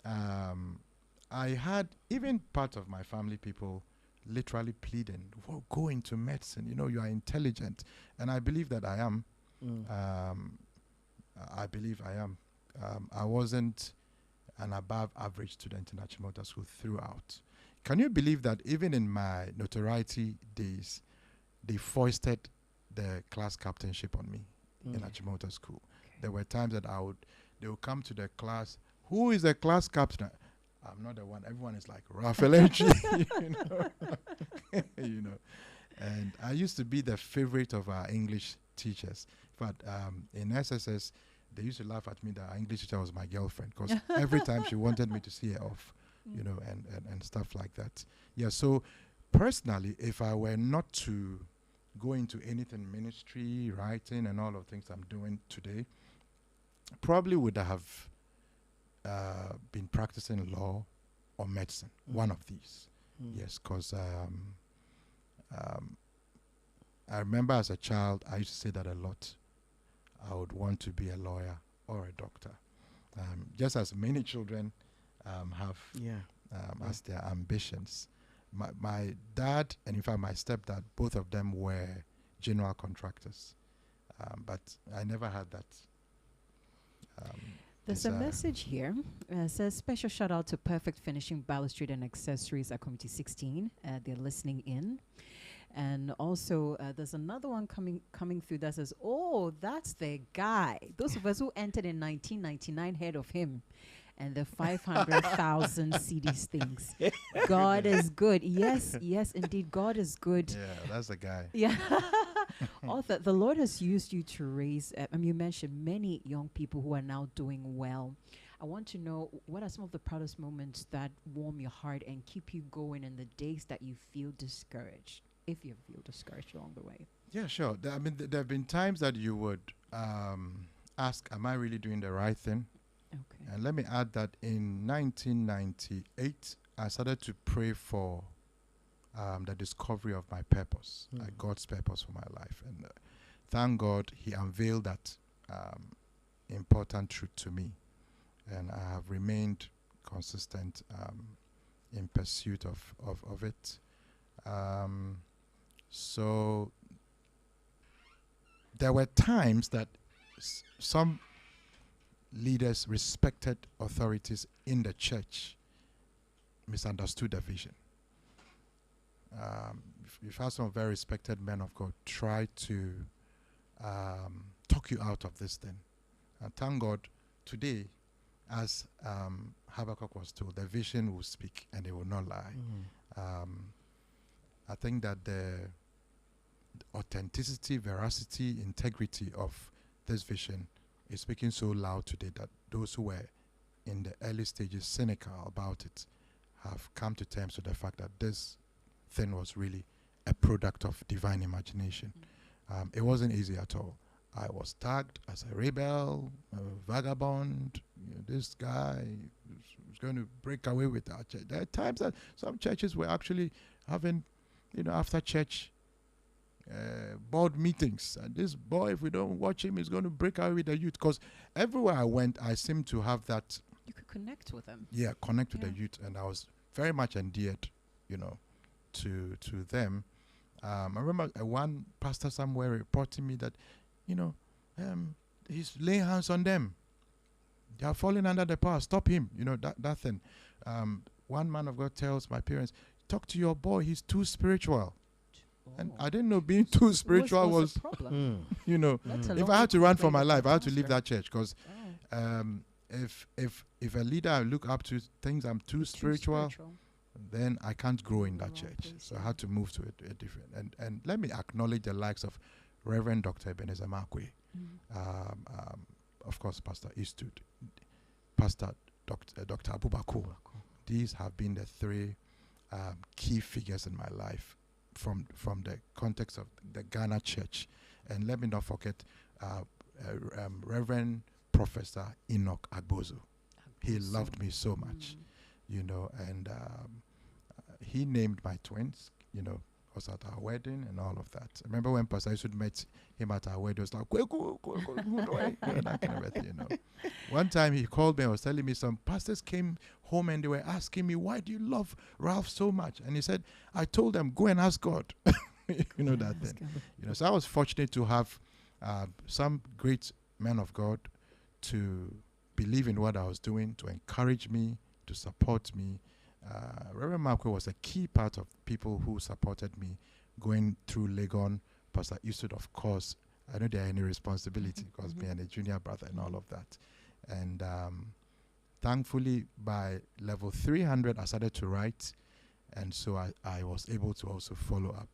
[SPEAKER 5] I had even part of my family people literally pleading, well, go into medicine. You know, you are intelligent, and I believe that I am. I believe I am. I wasn't an above average student in Achimota School throughout. Can you believe that even in my notoriety days, they foisted the class captainship on me in Achimota School? There were times that they would come to the class, who is the class captain? I'm not the one. Everyone is like, Raphaelle Antwi, you know. And I used to be the favorite of our English teachers. But in SSS, they used to laugh at me that our English teacher was my girlfriend, because every time she wanted me to see her off, you know, and stuff like that. Yeah, so personally, if I were not to go into anything, ministry, writing, and all of things I'm doing today, probably would have been practicing law or medicine, one of these. Yes, because I remember as a child, I used to say that a lot. I would want to be a lawyer or a doctor, just as many children have as their ambitions. My dad, and in fact my stepdad, both of them were general contractors, but I never had that.
[SPEAKER 3] There's a message here. It says, special shout out to Perfect Finishing Balustrade and Accessories at Committee 16. They're listening in. And also, there's another one coming through that says, oh, that's the guy. Those of us who entered in 1999 heard of him and the 500,000 CDs things. God is good. Yes, indeed, God is good.
[SPEAKER 5] Yeah, that's the guy.
[SPEAKER 3] Yeah. Author, the Lord has used you to raise, you mentioned many young people who are now doing well. I want to know, what are some of the proudest moments that warm your heart and keep you going in the days that you feel discouraged, if you feel discouraged along the way?
[SPEAKER 5] Yeah, sure. There have been times that you would ask, am I really doing the right thing?
[SPEAKER 3] Okay.
[SPEAKER 5] And let me add that in 1998, I started to pray for the discovery of my purpose, God's purpose for my life. And thank God he unveiled that important truth to me. And I have remained consistent in pursuit of it. So there were times that some leaders, respected authorities in the church, misunderstood the vision. You've had some very respected men of God try to talk you out of this thing. And thank God, today, as Habakkuk was told, the vision will speak and it will not lie. I think that the authenticity, veracity, integrity of this vision is speaking so loud today that those who were in the early stages cynical about it have come to terms with the fact that this thing was really a product of divine imagination. It wasn't easy at all. I was tagged as a rebel, a vagabond. You know, this guy was going to break away with our church. There are times that some churches were actually having, after church board meetings. And this boy, if we don't watch him, he's going to break away with the youth. Because everywhere I went, I seemed to have that.
[SPEAKER 3] You could connect with them.
[SPEAKER 5] Yeah, connect with the youth. And I was very much endeared, to them. I remember one pastor somewhere reporting me that, he's laying hands on them. They are falling under the power. Stop him. That thing. One man of God tells my parents, talk to your boy. He's too spiritual. And
[SPEAKER 3] Oh.
[SPEAKER 5] I didn't know being too spiritual
[SPEAKER 3] What's
[SPEAKER 5] was,
[SPEAKER 3] the problem?
[SPEAKER 5] you know,
[SPEAKER 3] Let alone
[SPEAKER 5] if I had to run for my
[SPEAKER 3] persuade
[SPEAKER 5] life,
[SPEAKER 3] the
[SPEAKER 5] I had to leave
[SPEAKER 3] pastor.
[SPEAKER 5] that church because
[SPEAKER 3] Oh,
[SPEAKER 5] if a leader I look up to thinks I'm too spiritual, then I can't grow in that
[SPEAKER 3] Wrong
[SPEAKER 5] church.
[SPEAKER 3] place,
[SPEAKER 5] So I
[SPEAKER 3] yeah.
[SPEAKER 5] had to move to a different. And let me acknowledge the likes of Reverend Dr. Ebenezer Makwe, of course, Pastor Eastwood, Pastor Dr. Abubaku. These have been the three key figures in my life from the context of the Ghana church. And let me not forget Reverend Professor Enoch Agbozo. He loved me so much, you know, and he named my twins, you know, was at our wedding and all of that. I remember when Pastor Yusuf met him at our wedding, it was like, that kind of thing, you know. One time he called me and was telling me some pastors came home and they were asking me, why do you love Ralph so much? And he said, I told them, go and ask God. You know, that thing. You know, so I was fortunate to have some great men of God to believe in what I was doing, to encourage me, to support me. Reverend Marco was a key part of people who supported me going through Legon. Pastor Yusuf, of course, I know there are any responsibility because me and a junior brother and all of that. And thankfully, by level 300, I started to write. And so I was able to also follow up,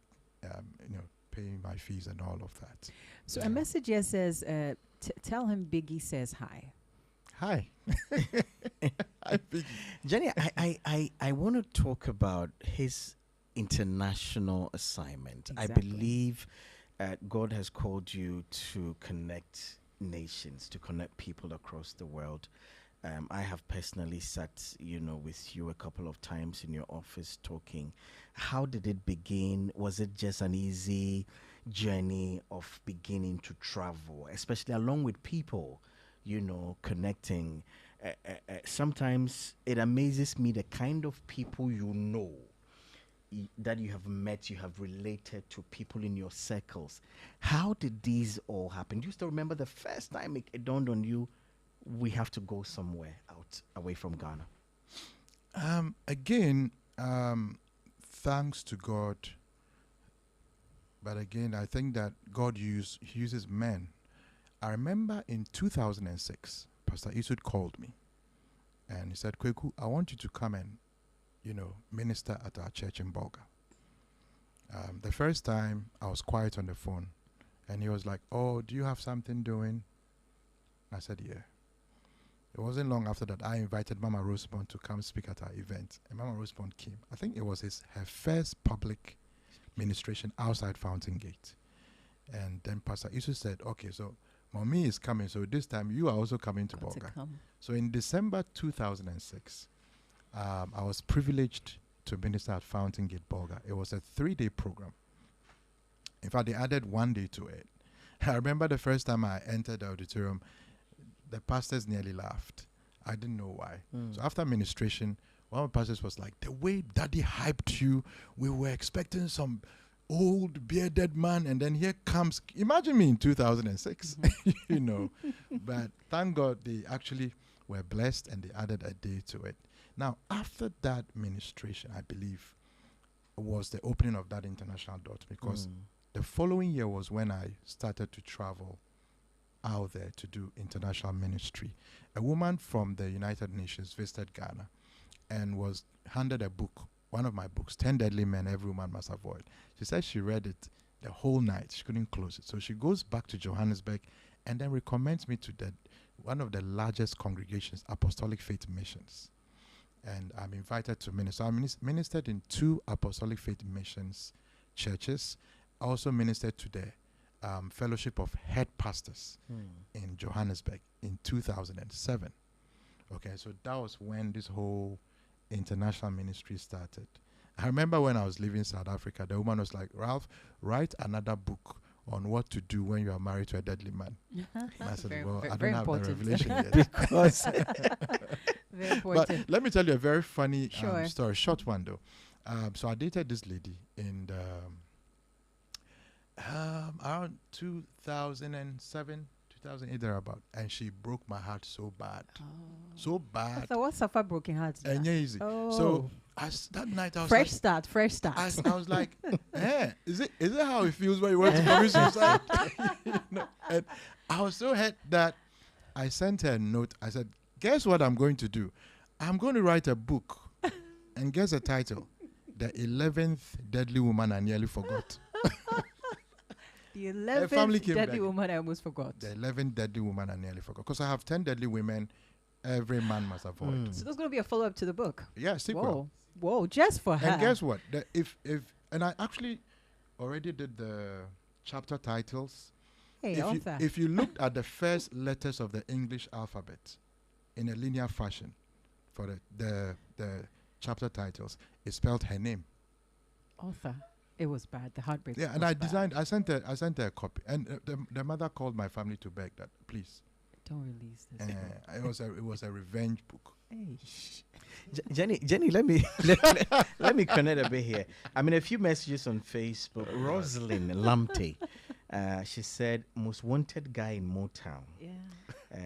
[SPEAKER 5] you know, paying my fees and all of that.
[SPEAKER 3] So a message here says, tell him Biggie says hi.
[SPEAKER 5] Hi. Hi, Biggie.
[SPEAKER 4] Jenny, I want to talk about his international assignment. I
[SPEAKER 3] Exactly.
[SPEAKER 4] believe God has called you to connect nations, to connect people across the world. I have personally sat, you know, with you a couple of times in your office talking. How did it begin? Was it just an easy journey of beginning to travel, especially along with people, you know, connecting? Sometimes it amazes me the kind of people you know that you have met, you have related to people in your circles. How did these all happen? Do you still remember the first time it dawned on you, we have to go somewhere out away from Ghana?
[SPEAKER 5] Again, thanks to God. But again, I think that God uses men. I remember in 2006, Pastor Isud called me and he said, Kweku, I want you to come and, you know, minister at our church in Bolga. The first time I was quiet on the phone and he was like, oh, do you have something doing? I said, yeah. It wasn't long after that I invited Mama Rosemont to come speak at our event. And Mama Rosemont came. I think it was her first public ministration outside Fountain Gate. And then Pastor Isu said, okay, so Mommy is coming, so this time you are also coming to Bolga. So in December 2006, I was privileged to minister at Fountain Gate, Bolga. It was a 3-day program. In fact, they added 1 day to it. I remember the first time I entered the auditorium, the pastors nearly laughed. I didn't know why. So after ministration, one of the pastors was like, the way Daddy hyped you, we were expecting some old bearded man, and then here comes, imagine me in 2006, you know. But thank God they actually were blessed and they added a day to it. Now, after that ministration, I believe, was the opening of that international door, because the following year was when I started to travel out there to do international ministry. A woman from the United Nations visited Ghana and was handed a book, one of my books, 10 Deadly Men Every Woman Must Avoid. She said she read it the whole night. She couldn't close it. So she goes back to Johannesburg and then recommends me to one of the largest congregations, Apostolic Faith Missions. And I'm invited to minister. I ministered in 2 Apostolic Faith Missions churches. I also ministered to the Fellowship of Head Pastors in Johannesburg in 2007. Okay, so that was when this whole international ministry started. I remember when I was leaving South Africa, the woman was like, Ralph, write another book on what to do when you are married to a deadly man. And I said, well, I don't have the revelation yet.
[SPEAKER 4] Because
[SPEAKER 3] Very important.
[SPEAKER 5] But let me tell you a very funny
[SPEAKER 3] Sure.
[SPEAKER 5] story, short one though. So I dated this lady in around 2007, 2008 thereabout, and she broke my heart so bad, so bad.
[SPEAKER 3] So what's Safa broken heart?
[SPEAKER 5] And yeah, easy.
[SPEAKER 3] Oh.
[SPEAKER 5] So that night I was
[SPEAKER 3] Fresh
[SPEAKER 5] like,
[SPEAKER 3] start, fresh start.
[SPEAKER 5] I was like, is it how it feels when you want to commit suicide? You know, and I was so hurt that I sent her a note. I said, guess what I'm going to do? I'm going to write a book. And guess the title? The 11th Deadly Woman I Nearly Forgot.
[SPEAKER 3] The
[SPEAKER 5] family
[SPEAKER 3] 11th
[SPEAKER 5] came
[SPEAKER 3] deadly
[SPEAKER 5] back.
[SPEAKER 3] woman I almost forgot.
[SPEAKER 5] The 11th Deadly Woman I Nearly Forgot. Because I have 10 deadly women every man must avoid.
[SPEAKER 3] So there's going to be a follow-up to the book.
[SPEAKER 5] Yeah, sequel.
[SPEAKER 3] Whoa, just for her.
[SPEAKER 5] And guess what? And I actually already did the chapter titles.
[SPEAKER 3] Hey, author.
[SPEAKER 5] If you looked at the first letters of the English alphabet in a linear fashion for the chapter titles, it spelled her name.
[SPEAKER 3] Author. It was bad. The heartbreak.
[SPEAKER 5] Yeah, and I sent her a copy. And the mother called my family to beg that, please.
[SPEAKER 3] Don't release this.
[SPEAKER 5] It was a revenge book.
[SPEAKER 3] Hey.
[SPEAKER 4] Jenny, let me let me connect a bit here. I mean, a few messages on Facebook. Rosalind Lamptey, she said, most wanted guy in Motown.
[SPEAKER 3] Yeah.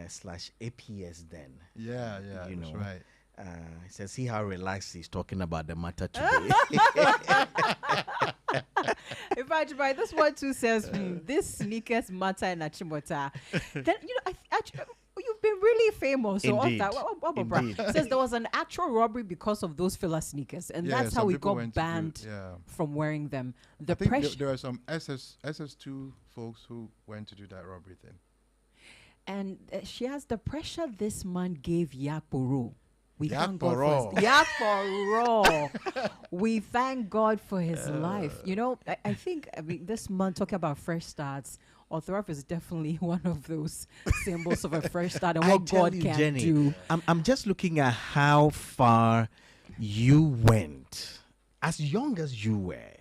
[SPEAKER 4] / APS then.
[SPEAKER 5] Yeah,
[SPEAKER 4] You
[SPEAKER 5] that's
[SPEAKER 4] know.
[SPEAKER 5] right.
[SPEAKER 4] He says, see how relaxed he's talking about the matter today.
[SPEAKER 3] In fact, right, this one too says this sneakers matter in Achimota. Then you've been really famous. So
[SPEAKER 4] Indeed. Indeed.
[SPEAKER 3] says there was an actual robbery because of those filler sneakers, and
[SPEAKER 5] Yeah,
[SPEAKER 3] that's how
[SPEAKER 5] some
[SPEAKER 3] we
[SPEAKER 5] people
[SPEAKER 3] got
[SPEAKER 5] went to do-
[SPEAKER 3] banned
[SPEAKER 5] yeah.
[SPEAKER 3] from wearing them. The
[SPEAKER 5] I think
[SPEAKER 3] pressure.
[SPEAKER 5] there were some SS2 folks who went to do that robbery thing.
[SPEAKER 3] And she has the pressure this man gave Yakporo. We thank God
[SPEAKER 5] Yakporo.
[SPEAKER 3] for his Yakporo. We thank God for his life. You know, I think this man talking about fresh starts. Orthoraf is definitely one of those symbols of a fresh start and
[SPEAKER 4] I
[SPEAKER 3] what
[SPEAKER 4] tell
[SPEAKER 3] God
[SPEAKER 4] you,
[SPEAKER 3] can
[SPEAKER 4] Jenny,
[SPEAKER 3] do.
[SPEAKER 4] I'm just looking at how far you went, as young as you were,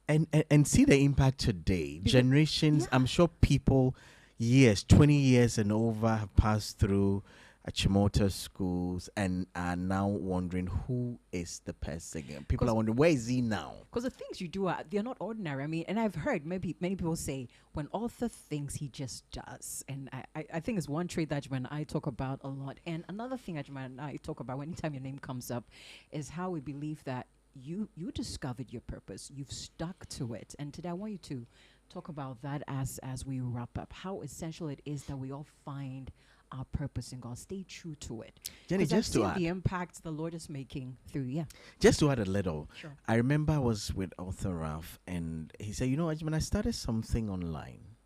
[SPEAKER 4] and see the impact today. Generations,
[SPEAKER 3] yeah.
[SPEAKER 4] I'm sure people, 20 years and over have passed through Achimota schools and are now wondering who is the person. People are wondering, where is he now?
[SPEAKER 3] Because the things you do, they're not ordinary. I mean, and I've heard many people say, when author thinks, he just does. And I think it's one trait that Ajman and I talk about a lot. And another thing Ajman and I talk about anytime your name comes up is how we believe that you discovered your purpose. You've stuck to it. And today I want you to talk about that as we wrap up, how essential it is that we all find our purpose in God. Stay true to it.
[SPEAKER 4] Jenny,
[SPEAKER 3] 'Cause I've
[SPEAKER 4] just to
[SPEAKER 3] seen
[SPEAKER 4] add,
[SPEAKER 3] the impact the Lord is making through,
[SPEAKER 4] just to add a little,
[SPEAKER 3] Sure.
[SPEAKER 4] I remember I was with author Ralph, and he said, Ajman, I started something online,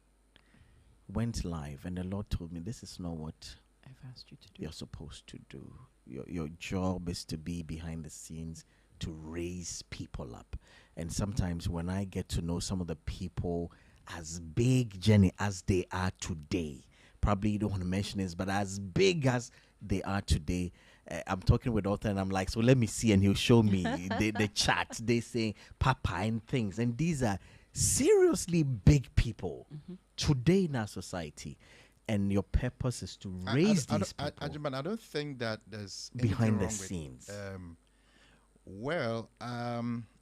[SPEAKER 4] went live, and the Lord told me, this is not what
[SPEAKER 3] I've asked you to do.
[SPEAKER 4] you're supposed to do. Your job is to be behind the scenes to raise people up. And sometimes when I get to know some of the people as big, Jenny, as they are today, probably you don't want to mention this, but as big as they are today, I'm talking with author and I'm like, so let me see, and he'll show me the chats. They say Papa and things, and these are seriously big people today in our society. And your purpose is to raise these people
[SPEAKER 5] Ajman, I don't think that there's
[SPEAKER 4] behind the
[SPEAKER 5] anything wrong
[SPEAKER 4] scenes.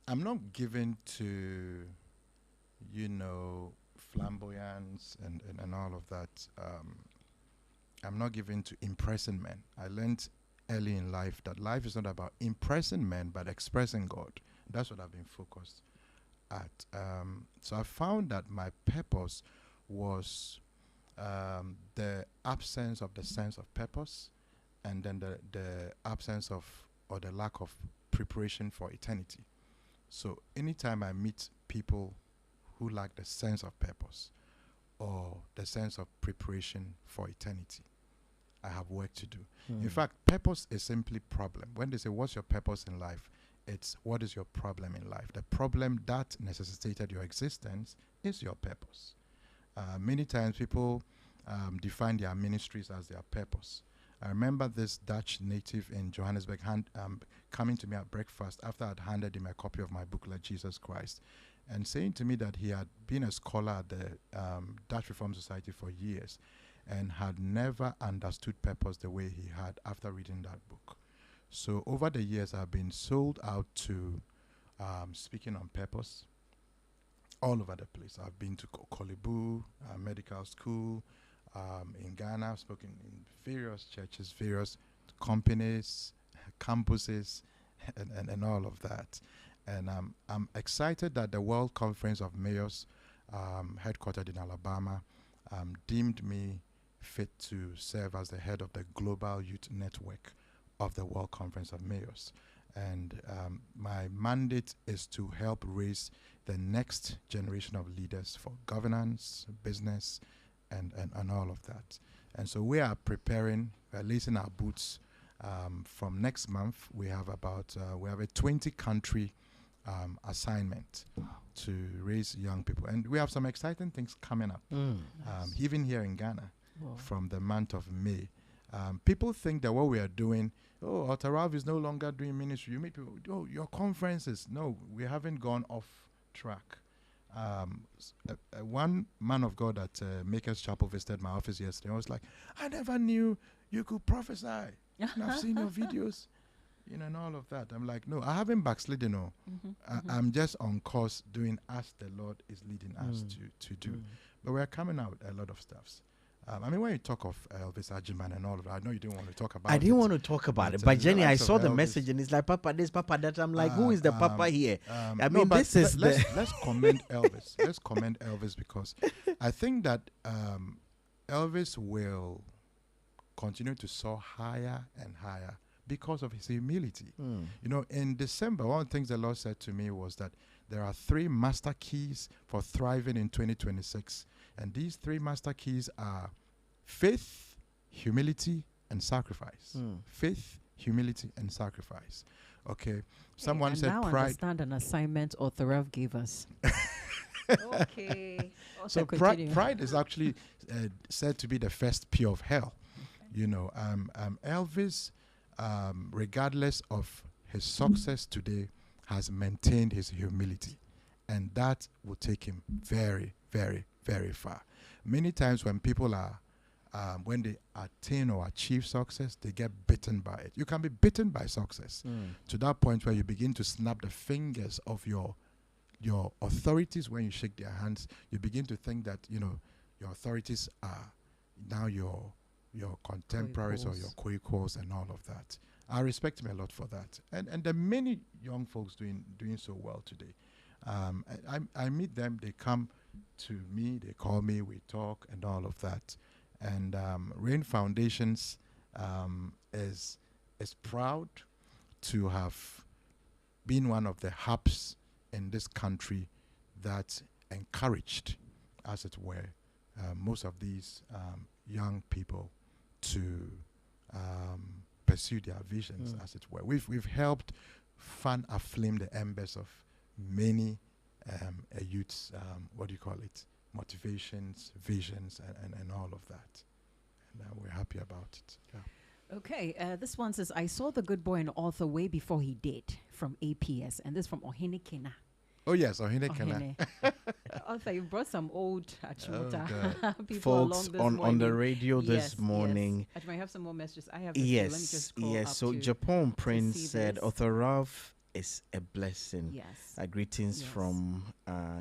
[SPEAKER 5] I'm not given to, flamboyance and all of that. I'm not given to impressing men. I learned early in life that life is not about impressing men, but expressing God. That's what I've been focused at. So I found that my purpose was the absence of the sense of purpose, and then the absence of, or the lack of preparation for eternity. So anytime I meet people who lack the sense of purpose or the sense of preparation for eternity, I have work to do. In fact, purpose is simply problem. When they say, what's your purpose in life? It's what is your problem in life? The problem that necessitated your existence is your purpose. Many times people define their ministries as their purpose. I remember this Dutch native in Johannesburg coming to me at breakfast after I'd handed him a copy of my booklet, Jesus Christ, and saying to me that he had been a scholar at the Dutch Reformed Society for years and had never understood purpose the way he had after reading that book. So over the years, I've been sold out to speaking on purpose all over the place. I've been to Kolibu Medical School in Ghana. I've spoken in various churches, various companies, campuses, and all of that. And I'm excited that the World Conference of Mayors, headquartered in Alabama, deemed me fit to serve as the head of the Global Youth Network of the World Conference of Mayors. And my mandate is to help raise the next generation of leaders for governance, business, and all of that. And so we are preparing, lacing our boots. From next month, we have a 20-country assignment to raise young people. And we have some exciting things coming up, even here in Ghana.
[SPEAKER 3] Wow.
[SPEAKER 5] From the month of May. People think that what we are doing, Dr. Ralph is no longer doing ministry. You meet people, your conferences. No, we haven't gone off track. One man of God at Makers Chapel visited my office yesterday. I was like, I never knew you could prophesy. And I've seen your videos, and all of that. I'm like, no, I haven't backslidden. No. I'm just on course doing as the Lord is leading us to do. But we're coming out a lot of stuffs. When you talk of Elvis Ajiman and all of that, I know you didn't want to talk about it.
[SPEAKER 4] I didn't want to talk about it, but Jenny, I saw the message and it's like, Papa this, Papa that. I'm like, who is the Papa here? Let's
[SPEAKER 5] commend Elvis. Let's commend Elvis because I think that Elvis will continue to soar higher and higher because of his humility. In December, one of the things the Lord said to me was that there are 3 master keys for thriving in 2026. And these 3 master keys are faith, humility, and sacrifice. Faith, humility, and sacrifice. Okay. Someone said
[SPEAKER 3] now
[SPEAKER 5] pride.
[SPEAKER 3] Understand an assignment Author Ralph gave us. Okay.
[SPEAKER 5] So pride is actually said to be the first P of hell. Elvis, regardless of his success today, has maintained his humility. And that will take him very, very, very far. Many times when people are, when they attain or achieve success, they get bitten by it. You can be bitten by success to that point where you begin to snap the fingers of your authorities when you shake their hands. You begin to think that, your authorities are now your contemporaries or your co-equals and all of that. I respect him a lot for that. And there are many young folks doing so well today. I meet them, they come to me, they call me, we talk and all of that. And Rain Foundations is proud to have been one of the hubs in this country that encouraged, as it were, most of these young people to pursue their visions, as it were. We've helped fan aflame the embers of many youths, motivations, visions, and all of that. And we're happy about it. Yeah.
[SPEAKER 3] Okay, this one says, I saw the good boy and author way before he did, from APS, and this from Ohene Kena.
[SPEAKER 5] Oh yes, Ohene Kena.
[SPEAKER 3] Author, you brought some old Achimota people
[SPEAKER 4] folks
[SPEAKER 3] along this
[SPEAKER 4] on
[SPEAKER 3] morning.
[SPEAKER 4] the radio this morning.
[SPEAKER 3] Yes. I have some more messages. I have this too. Let me just scroll up
[SPEAKER 4] So
[SPEAKER 3] to
[SPEAKER 4] Japan Prince
[SPEAKER 3] see
[SPEAKER 4] said,
[SPEAKER 3] this.
[SPEAKER 4] Author Ralph is a blessing.
[SPEAKER 3] Yes.
[SPEAKER 4] Greetings
[SPEAKER 3] Yes.
[SPEAKER 4] from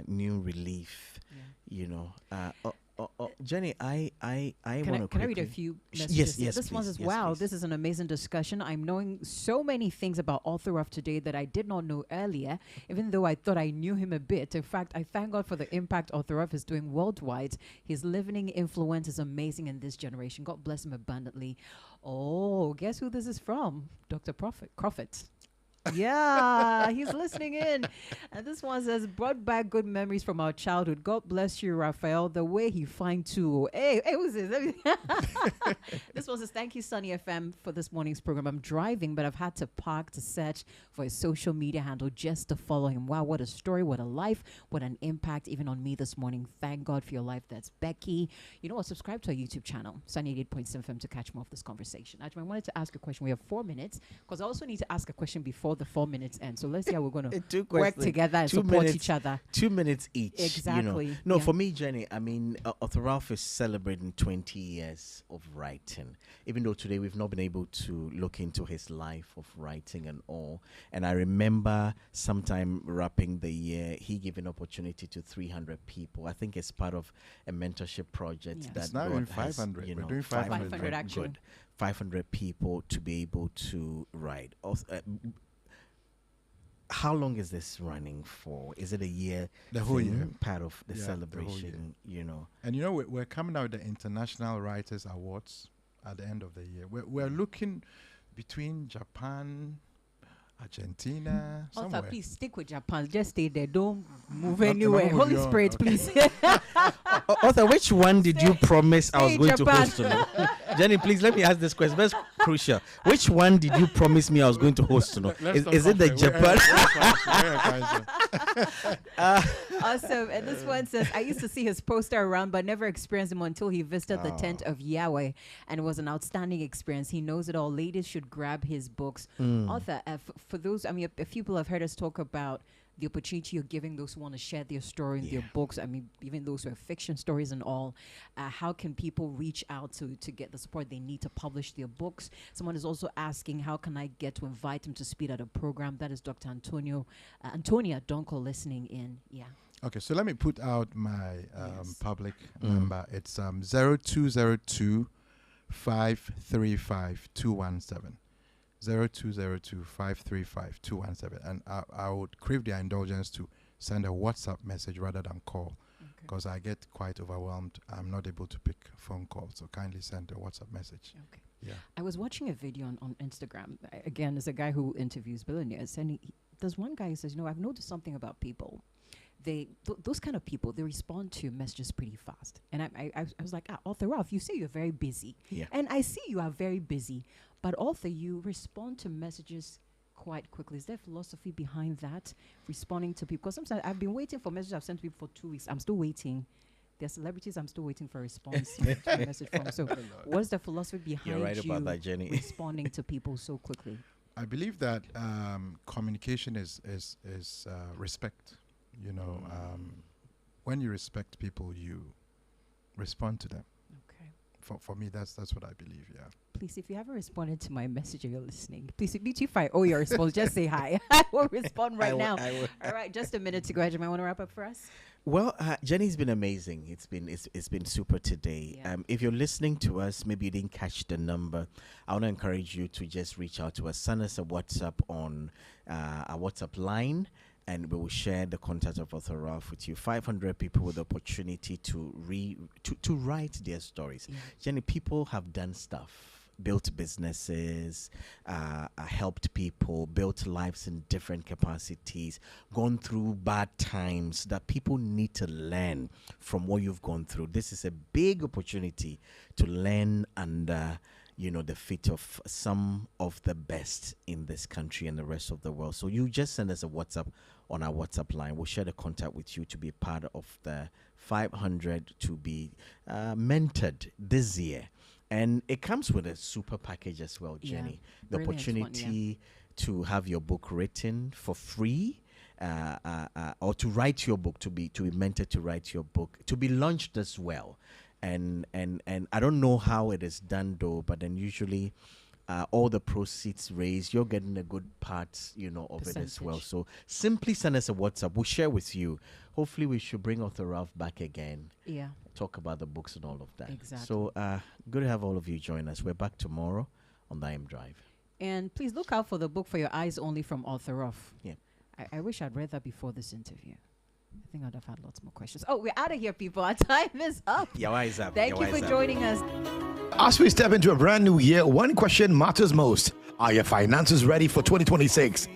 [SPEAKER 4] New Relief. Jenny, I want to.
[SPEAKER 3] Can I read a few messages?
[SPEAKER 4] Yes,
[SPEAKER 3] This one
[SPEAKER 4] please.
[SPEAKER 3] says,
[SPEAKER 4] Yes,
[SPEAKER 3] wow,
[SPEAKER 4] please.
[SPEAKER 3] this is an amazing discussion. I'm knowing so many things about Author of today that I did not know earlier, even though I thought I knew him a bit. In fact, I thank God for the impact Author of is doing worldwide. His living influence is amazing in this generation. God bless him abundantly. Oh, guess who this is from? Dr. Prophet. Yeah, he's listening in. And this one says, brought back good memories from our childhood. God bless you, Raphael. The way he find too. Hey, who's this? This one says, thank you, Sunny FM, for this morning's program. I'm driving, but I've had to park to search for his social media handle just to follow him. Wow, what a story, what a life, what an impact even on me this morning. Thank God for your life. That's Becky. You know what? Subscribe to our YouTube channel, Sunny 88.7 FM, to catch more of this conversation. Actually, I wanted to ask a question. We have 4 minutes because I also need to ask a question before the 4 minutes end. So let's see how we're going to work together and support each other.
[SPEAKER 4] 2 minutes each.
[SPEAKER 3] Exactly.
[SPEAKER 4] No, for me, Jenny, Author Ralph is celebrating 20 years of writing. Even though today we've not been able to look into his life of writing and all. And I remember sometime wrapping the year, he gave an opportunity to 300 people. I think it's part of a mentorship project that
[SPEAKER 5] it's now
[SPEAKER 4] God
[SPEAKER 5] in
[SPEAKER 4] has,
[SPEAKER 5] 500.
[SPEAKER 4] you
[SPEAKER 5] We're
[SPEAKER 4] know,
[SPEAKER 5] doing 500
[SPEAKER 3] actually.
[SPEAKER 4] Good. 500 people to be able to write. how long is this running for? Is it a year?
[SPEAKER 5] The whole
[SPEAKER 4] thing,
[SPEAKER 5] year.
[SPEAKER 4] part of the
[SPEAKER 5] Yeah, the whole
[SPEAKER 4] celebration. You know.
[SPEAKER 5] And we're coming out with the International Writers Awards at the end of the year. We're looking between Japan, Argentina,
[SPEAKER 3] Author,
[SPEAKER 5] somewhere.
[SPEAKER 3] please stick with Japan. Just stay there. Don't move
[SPEAKER 5] No,
[SPEAKER 3] anywhere.
[SPEAKER 5] no,
[SPEAKER 3] Holy
[SPEAKER 5] no,
[SPEAKER 3] Spirit,
[SPEAKER 5] okay.
[SPEAKER 3] please.
[SPEAKER 4] Author, which one did you promise I was
[SPEAKER 3] say
[SPEAKER 4] going
[SPEAKER 3] Japan.
[SPEAKER 4] to host tonight? Jenny, please let me ask this question. That's crucial. Which one did you promise me I was going to host tonight?
[SPEAKER 5] Let's not
[SPEAKER 4] Is it the
[SPEAKER 5] compare.
[SPEAKER 4] Japan?
[SPEAKER 3] Awesome. And this one says, I used to see his poster around, but never experienced him until he visited the tent of Yahweh. And it was an outstanding experience. He knows it all. Ladies should grab his books. Author, for those, I mean, a few people have heard us talk about the opportunity you're giving those who want to share their story in their books. I mean, even those who are fiction stories and all. How can people reach out to get the support they need to publish their books? Someone is also asking, how can I get to invite him to speak at a program? That is Dr. Antonia Donko listening in. Yeah.
[SPEAKER 5] Okay, so let me put out my public number. It's 0202 535 217. 0202 535 217. And I would crave their indulgence to send a WhatsApp message rather than call, because I get quite overwhelmed. I'm not able to pick phone calls, so kindly send a WhatsApp message.
[SPEAKER 3] Okay.
[SPEAKER 5] Yeah.
[SPEAKER 3] I was watching a video on Instagram. Again, there's a guy who interviews billionaires, and there's one guy who says, I've noticed something about people. Those kind of people, they respond to messages pretty fast. And I was like, Author Ralph, you say you're very busy.
[SPEAKER 4] Yeah.
[SPEAKER 3] And I see you are very busy. But Author, you respond to messages quite quickly. Is there philosophy behind that, responding to people? Because sometimes I've been waiting for messages I've sent to people for 2 weeks. I'm still waiting. There are celebrities I'm still waiting for a response to a message from. So what's the philosophy behind
[SPEAKER 4] You're right about that, Jenny.
[SPEAKER 3] responding to people so quickly?
[SPEAKER 5] I believe that communication is respect. When you respect people, you respond to them.
[SPEAKER 3] Okay.
[SPEAKER 5] For me, that's what I believe. Yeah.
[SPEAKER 3] Please, if you haven't responded to my message and you're listening, please, if I owe your response, just say hi. I will respond right now. All right, just a minute to go. Do you want to wrap up for us?
[SPEAKER 4] Well, Jenny's been amazing. It's been super today.
[SPEAKER 3] Yeah.
[SPEAKER 4] If you're listening to us, maybe you didn't catch the number. I want to encourage you to just reach out to us. Send us a WhatsApp on our WhatsApp line, and we will share the contact of Author Ralph with you. 500 people with the opportunity to write their stories.
[SPEAKER 3] Yeah.
[SPEAKER 4] Jenny, people have done stuff. Built businesses, helped people, built lives in different capacities, gone through bad times that people need to learn from what you've gone through. This is a big opportunity to learn under, the feet of some of the best in this country and the rest of the world. So you just send us a WhatsApp on our WhatsApp line. We'll share the contact with you to be part of the 500 to be mentored this year. And it comes with a super package as well, Jenny. The
[SPEAKER 3] Brilliant
[SPEAKER 4] opportunity to have your book written for free, or to write your book, to be mentored to write your book, to be launched as well. And I don't know how it is done though, but then usually all the proceeds raised, you're getting a good part, of it as well. So simply send us a WhatsApp. We'll share with you. Hopefully we should bring Author Ralph back again.
[SPEAKER 3] Yeah.
[SPEAKER 4] Talk about the books and all of that.
[SPEAKER 3] Exactly.
[SPEAKER 4] So good to have all of you join us. We're back tomorrow on the IM Drive.
[SPEAKER 3] And please look out for the book For Your Eyes Only from Author Ralph.
[SPEAKER 4] Yeah.
[SPEAKER 3] I wish I'd read that before this interview. I think I'd have had lots more questions. Oh, we're out of here, people. Our time is up.
[SPEAKER 4] Your eyes up.
[SPEAKER 3] Thank you for joining us.
[SPEAKER 1] As we step into a brand new year, one question matters most. Are your finances ready for 2026?